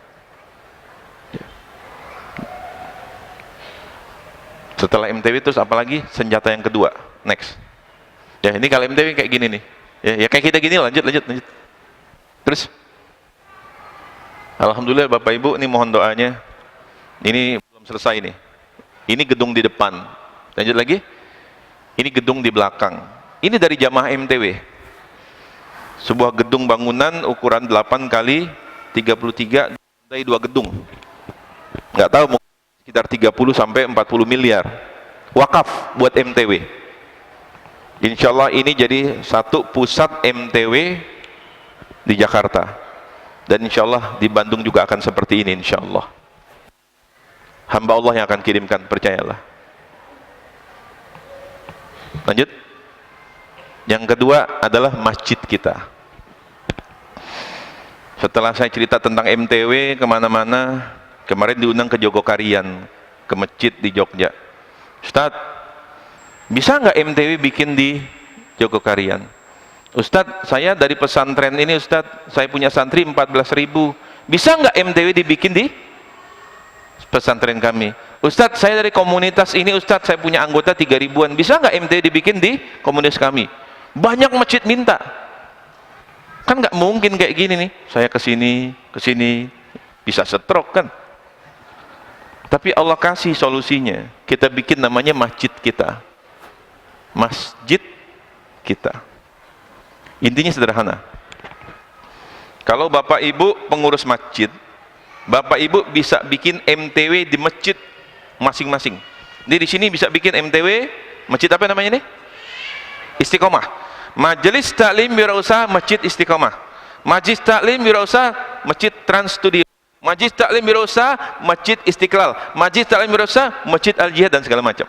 Setelah MTW terus apalagi senjata yang kedua, next. Ya ini kalau MTW kayak gini nih, ya kayak kita gini, lanjut. Terus, alhamdulillah Bapak Ibu, ini mohon doanya. Ini belum selesai nih. Ini gedung di depan. Lanjut lagi. Ini gedung di belakang. Ini dari jamaah MTW. Sebuah gedung bangunan ukuran 8 kali 33 dari 2 gedung. Nggak tahu, mungkin sekitar 30 sampai 40 miliar. Wakaf buat MTW. Insya Allah ini jadi satu pusat MTW di Jakarta. Dan insya Allah di Bandung juga akan seperti ini insya Allah. Hamba Allah yang akan kirimkan, percayalah. Lanjut. Yang kedua adalah masjid kita. Setelah saya cerita tentang MTW kemana-mana, kemarin diundang ke Jogokarian, ke masjid di Jogja. Ustadz, bisa nggak MTW bikin di Jogokarian? Ustadz, saya dari pesantren ini Ustadz, saya punya santri 14.000. Bisa nggak MTW dibikin di pesantren kami? Ustadz, saya dari komunitas ini Ustadz, saya punya anggota 3.000-an. Bisa nggak MTW dibikin di komunitas kami? Banyak masjid minta. Kan nggak mungkin kayak gini nih, saya kesini, bisa stroke kan? Tapi Allah kasih solusinya. Kita bikin namanya masjid kita. Masjid kita. Intinya sederhana. Kalau Bapak Ibu pengurus masjid, Bapak Ibu bisa bikin MTW di masjid masing-masing. Jadi di sini bisa bikin MTW masjid apa namanya nih? Istiqomah. Majelis Taklim Wirausaha Masjid Istiqomah. Majelis Taklim Wirausaha Masjid Trans Studio. Majelis Taklim Wirausaha Masjid Istiqlal. Majelis Taklim Wirausaha Masjid Al-Jihad dan segala macam.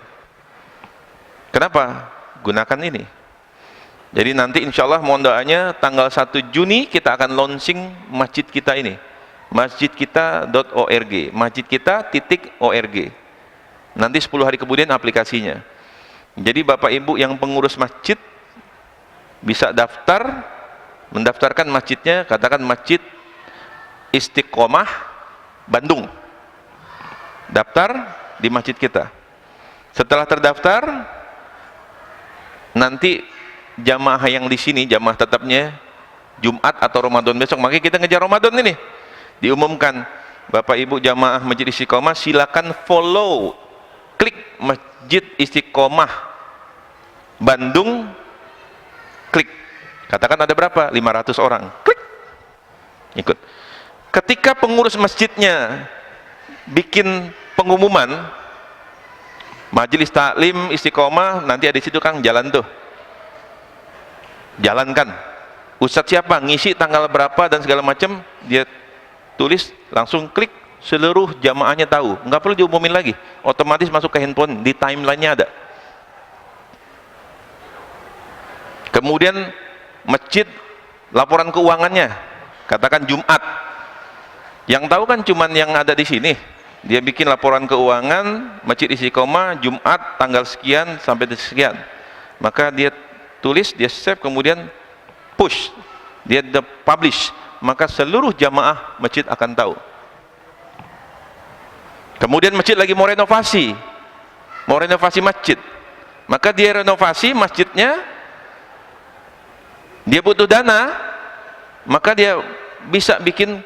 Kenapa? Gunakan ini. Jadi nanti insya Allah mohon doanya tanggal 1 Juni kita akan launching masjid kita ini. Masjidkita.org. Masjidkita.org. Nanti 10 hari kemudian aplikasinya. Jadi Bapak Ibu yang pengurus masjid bisa mendaftarkan masjidnya, katakan Masjid Istiqomah Bandung. Daftar, di masjid kita. Setelah terdaftar, nanti jamaah yang di sini, jamaah tetapnya Jumat atau Ramadan besok, makanya kita ngejar Ramadan ini. Diumumkan, Bapak Ibu jamaah Masjid Istiqomah silakan follow, klik Masjid Istiqomah Bandung, klik. Katakan ada berapa? 500 orang. Klik. Ikut. Ketika pengurus masjidnya bikin pengumuman Majelis Taklim Istiqomah, nanti ada di situ Kang, jalan tuh. Jalankan. Ustadz siapa? Ngisi tanggal berapa dan segala macam, dia tulis, langsung klik, seluruh jamaahnya tahu. Nggak perlu diumumin lagi. Otomatis masuk ke handphone, di timeline-nya ada. Kemudian masjid, laporan keuangannya, katakan Jumat. Yang tahu kan cuman yang ada di sini. Dia bikin laporan keuangan Masjid Istiqomah Jumat tanggal sekian sampai sekian. Maka dia tulis, dia save, kemudian push, dia publish. Maka seluruh jamaah masjid akan tahu. Kemudian masjid lagi mau renovasi masjid. Maka dia renovasi masjidnya, dia butuh dana, maka dia bisa bikin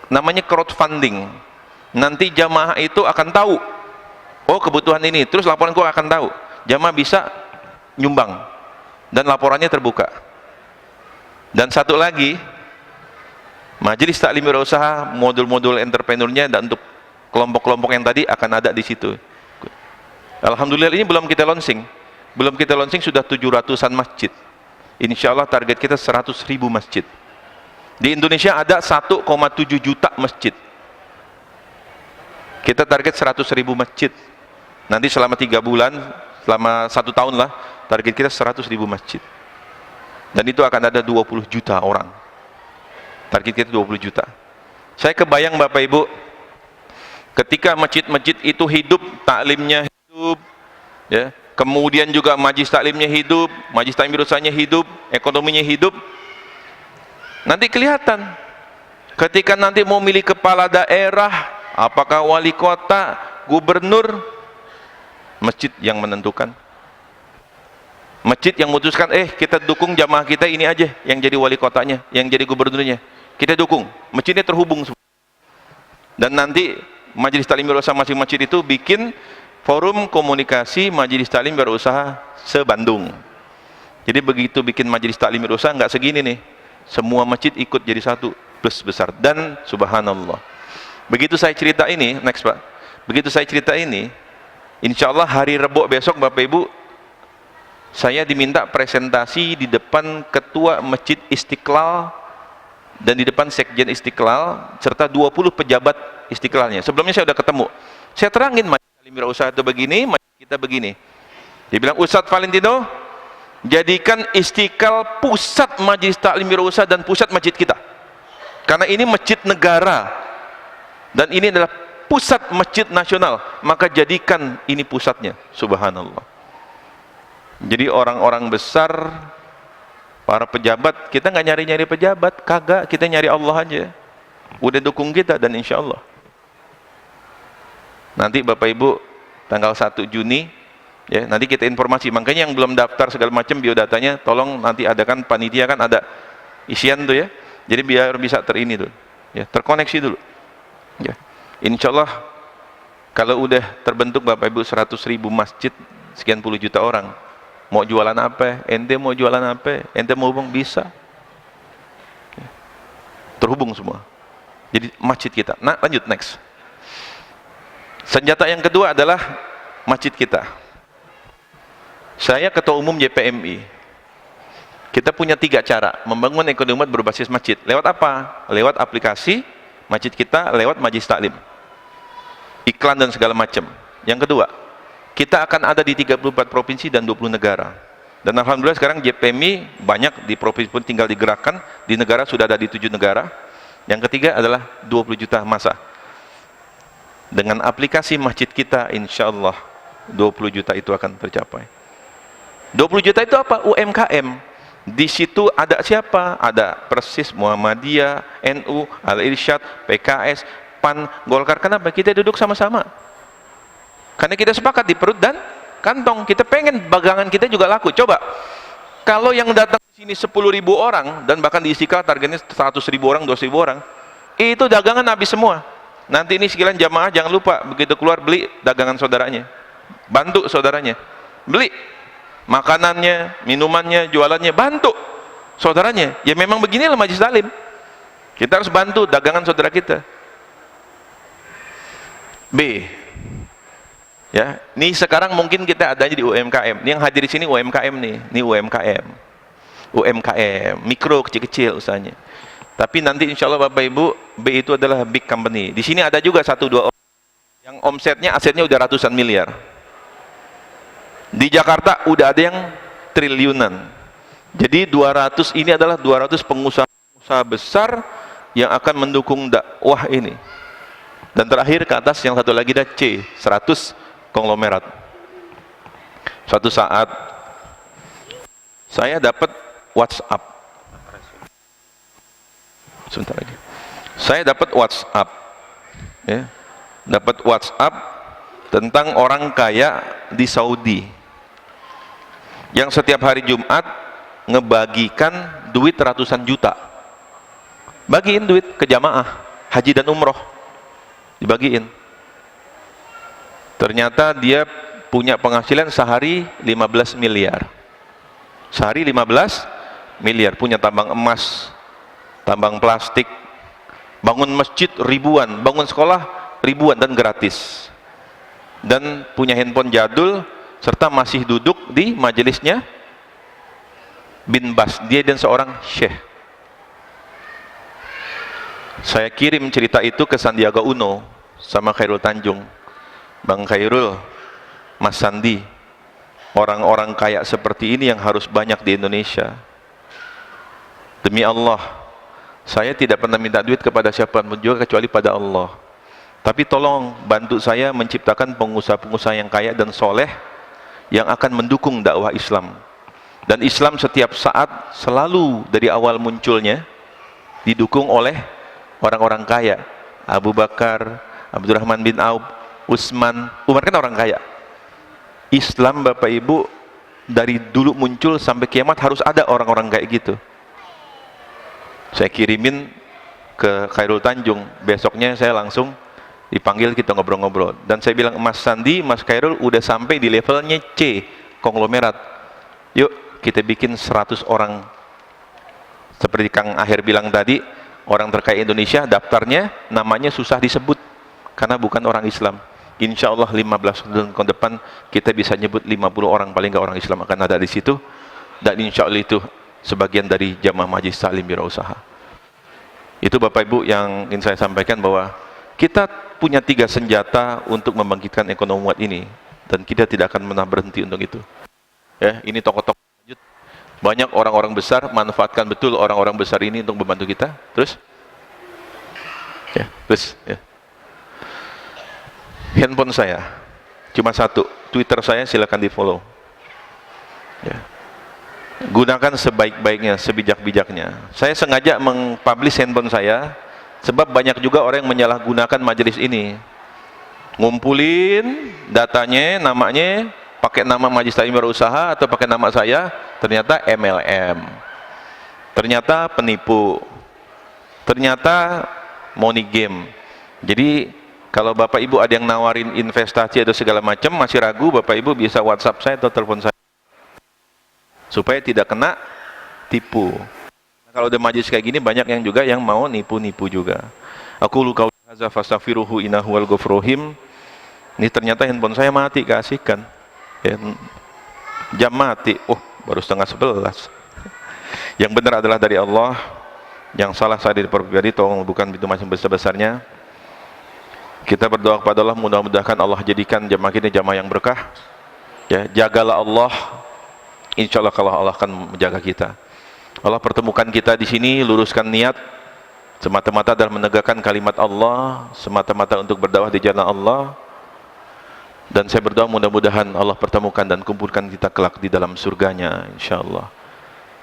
namanya crowdfunding. Nanti jamaah itu akan tahu, oh kebutuhan ini, terus laporanku akan tahu. Jamaah bisa nyumbang dan laporannya terbuka. Dan satu lagi, Majelis Taklim Wirausaha, modul-modul entrepreneurnya dan untuk kelompok-kelompok yang tadi akan ada di situ. Alhamdulillah ini belum kita launching, sudah 700-an masjid. Insya Allah target kita 100.000 masjid. Di Indonesia ada 1,7 juta masjid. Kita target 100.000 masjid. Nanti selama 3 bulan, selama 1 tahun lah, target kita 100.000 masjid. Dan itu akan ada 20 juta orang. Target kita 20 juta. Saya kebayang Bapak Ibu, ketika masjid-masjid itu hidup, taklimnya hidup, ya, kemudian juga majlis taklimnya hidup, majlis taklim wirausaha hidup, ekonominya hidup, nanti kelihatan. Ketika nanti mau milih kepala daerah, apakah wali kota, gubernur, masjid yang menentukan. Masjid yang memutuskan, kita dukung jamaah kita ini aja yang jadi wali kotanya, yang jadi gubernurnya. Kita dukung, masjidnya terhubung semua. Dan nanti Majelis Taklim Wirausaha masing masjid itu bikin forum komunikasi Majelis Taklim Wirausaha se-Bandung. Jadi begitu bikin Majelis Taklim Wirausaha, nggak segini nih, semua masjid ikut jadi satu, plus besar. Dan subhanallah, begitu saya cerita ini, next Pak, begitu saya cerita ini, insya Allah hari Rebo besok Bapak Ibu, saya diminta presentasi di depan Ketua Masjid Istiqlal dan di depan Sekjen Istiqlal serta 20 pejabat Istiqlalnya. Sebelumnya saya sudah ketemu, saya terangin Majelis Taklim Wirausaha itu begini, majelis kita begini. Dia bilang, Ustadz Valentino, jadikan Istiqlal pusat Majelis Taklim Wirausaha dan pusat masjid kita, karena ini masjid negara dan ini adalah pusat masjid nasional, maka jadikan ini pusatnya. Subhanallah. Jadi orang-orang besar, para pejabat, kita nggak nyari-nyari pejabat, kagak, kita nyari Allah aja. Udah dukung kita, dan insya Allah nanti Bapak Ibu tanggal 1 Juni ya, nanti kita informasi. Makanya yang belum daftar segala macam biodatanya, tolong nanti adakan panitia, kan ada isian tuh ya, jadi biar bisa terini tuh ya, terkoneksi dulu ya. Insya Allah kalau udah terbentuk Bapak Ibu 100.000 masjid, sekian puluh juta orang, mau jualan apa? Ente mau jualan apa? Ente mau hubung, bisa ya. Terhubung semua jadi masjid kita. Nah lanjut, next. Senjata yang kedua adalah masjid kita. Saya ketua umum JPMI. Kita punya 3 cara membangun ekonomi umat berbasis masjid. Lewat apa? Lewat aplikasi masjid kita, lewat Majelis Taklim, iklan dan segala macam. Yang kedua, kita akan ada di 34 provinsi dan 20 negara. Dan alhamdulillah sekarang JPMI banyak di provinsi pun tinggal digerakkan, di negara sudah ada di 7 negara. Yang ketiga adalah 20 juta masa. Dengan aplikasi masjid kita, insya Allah 20 juta itu akan tercapai. 20 juta itu apa? UMKM. Di situ ada siapa? Ada Persis, Muhammadiyah, NU, Al-Irsyad, PKS, PAN, Golkar. Kenapa? Kita duduk sama-sama. Karena kita sepakat di perut dan kantong. Kita pengen dagangan kita juga laku. Coba, kalau yang datang di sini 10.000 orang, dan bahkan di Istiqlal targetnya 100.000 orang, 200.000 orang, itu dagangan habis semua. Nanti ini sekalian jamaah jangan lupa, begitu keluar beli dagangan saudaranya. Bantu saudaranya. Beli makanannya, minumannya, jualannya, bantu saudaranya. Ya memang beginilah Majelis Taklim. Kita harus bantu dagangan saudara kita. B. Ya, ini sekarang mungkin kita adanya di UMKM. Ini yang hadir di sini UMKM nih. Ini UMKM. UMKM, mikro, kecil-kecil usahanya. Tapi nanti insya Allah Bapak Ibu, B itu adalah big company. Di sini ada juga 1-2 orang yang omsetnya, asetnya udah ratusan miliar. Di Jakarta udah ada yang triliunan. Jadi 200 ini adalah 200 pengusaha besar yang akan mendukung dakwah ini. Dan terakhir ke atas yang satu lagi ada C, 100 konglomerat. Suatu saat saya dapat WhatsApp. Sebentar lagi. Saya dapat WhatsApp, ya, dapat WhatsApp tentang orang kaya di Saudi yang setiap hari Jumat ngebagikan duit ratusan juta. Bagiin duit ke jamaah haji dan umroh, dibagiin. Ternyata dia punya penghasilan sehari 15 miliar. Sehari 15 miliar, punya tambang emas, tambang plastik, bangun masjid ribuan, bangun sekolah ribuan dan gratis. Dan punya handphone jadul, serta masih duduk di majelisnya Bin Bas, dia dan seorang syekh. Saya kirim cerita itu ke Sandiaga Uno sama Khairul Tanjung. Bang Khairul, Mas Sandi, orang-orang kaya seperti ini yang harus banyak di Indonesia. Demi Allah, saya tidak pernah minta duit kepada siapapun juga kecuali pada Allah. Tapi tolong bantu saya menciptakan pengusaha-pengusaha yang kaya dan soleh yang akan mendukung dakwah Islam. Dan Islam setiap saat selalu dari awal munculnya didukung oleh orang-orang kaya. Abu Bakar, Abdurrahman bin Auf, Utsman, Umar kan orang kaya. Islam Bapak Ibu dari dulu muncul sampai kiamat harus ada orang-orang kayak gitu. Saya kirimin ke Khairul Tanjung, besoknya saya langsung dipanggil, kita ngobrol-ngobrol. Dan saya bilang, Mas Sandi, Mas Khairul udah sampai di levelnya C, konglomerat. Yuk kita bikin 100 orang. Seperti Kang Akhir bilang tadi, orang terkaya Indonesia daftarnya namanya susah disebut karena bukan orang Islam. Insya Allah 15 tahun ke depan kita bisa nyebut 50 orang paling nggak orang Islam akan ada di situ. Dan insya Allah itu sebagian dari jamaah Majelis Taklim Wirausaha. Itu Bapak Ibu yang ingin saya sampaikan, bahwa kita punya 3 senjata untuk membangkitkan ekonomi umat ini, dan kita tidak akan pernah berhenti untuk itu. Ya, ini tokoh-tokoh lanjut. Banyak orang-orang besar, manfaatkan betul orang-orang besar ini untuk membantu kita. Terus, ya. Handphone saya cuma 1, Twitter saya silakan di follow. Ya. Gunakan sebaik-baiknya, sebijak-bijaknya. Saya sengaja mengpublish handphone saya sebab banyak juga orang yang menyalahgunakan majelis ini, ngumpulin datanya, namanya pakai nama Majelis Taklim Wirausaha atau pakai nama saya, ternyata MLM, ternyata penipu, ternyata money game. Jadi kalau Bapak Ibu ada yang nawarin investasi atau segala macam, masih ragu, Bapak Ibu bisa WhatsApp saya atau telepon saya supaya tidak kena tipu. Nah, kalau udah majelis kayak gini, banyak yang juga yang mau nipu-nipu juga. Aku luka hadza fastaghfiruhu innahu wal ghafurur rahim. Ini ternyata handphone saya mati, keasikan. Ya, jam mati. Oh, baru 10:30. Yang benar adalah dari Allah, yang salah saya dari pribadi, tolong bukan itu macam besar-besarnya. Kita berdoa kepada Allah, mudah-mudahan Allah jadikan jamaah kita jamaah yang berkah. Ya, jagalah Allah. Insya Allah kalau Allah akan menjaga kita. Allah pertemukan kita di sini, luruskan niat semata-mata dalam menegakkan kalimat Allah, semata-mata untuk berdakwah di jalan Allah. Dan saya berdoa mudah-mudahan Allah pertemukan dan kumpulkan kita kelak di dalam surganya, insya Allah.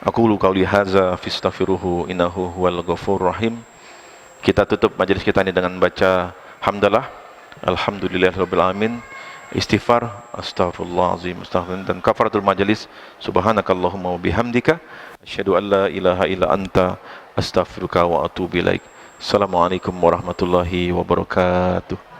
Aku qauli hadza fastaghfiruhu innahu huwal ghafurur rahim. Kita tutup majelis kita ini dengan baca hamdalah, alhamdulillahirabbil alamin. istighfar, astaghfirullahalazim, dan kafaratul majelis, subhanakallahumma wa bihamdika asyhadu an la ilaha illa anta astaghfiruka wa atubu ilaik. Assalamualaikum warahmatullahi wabarakatuh.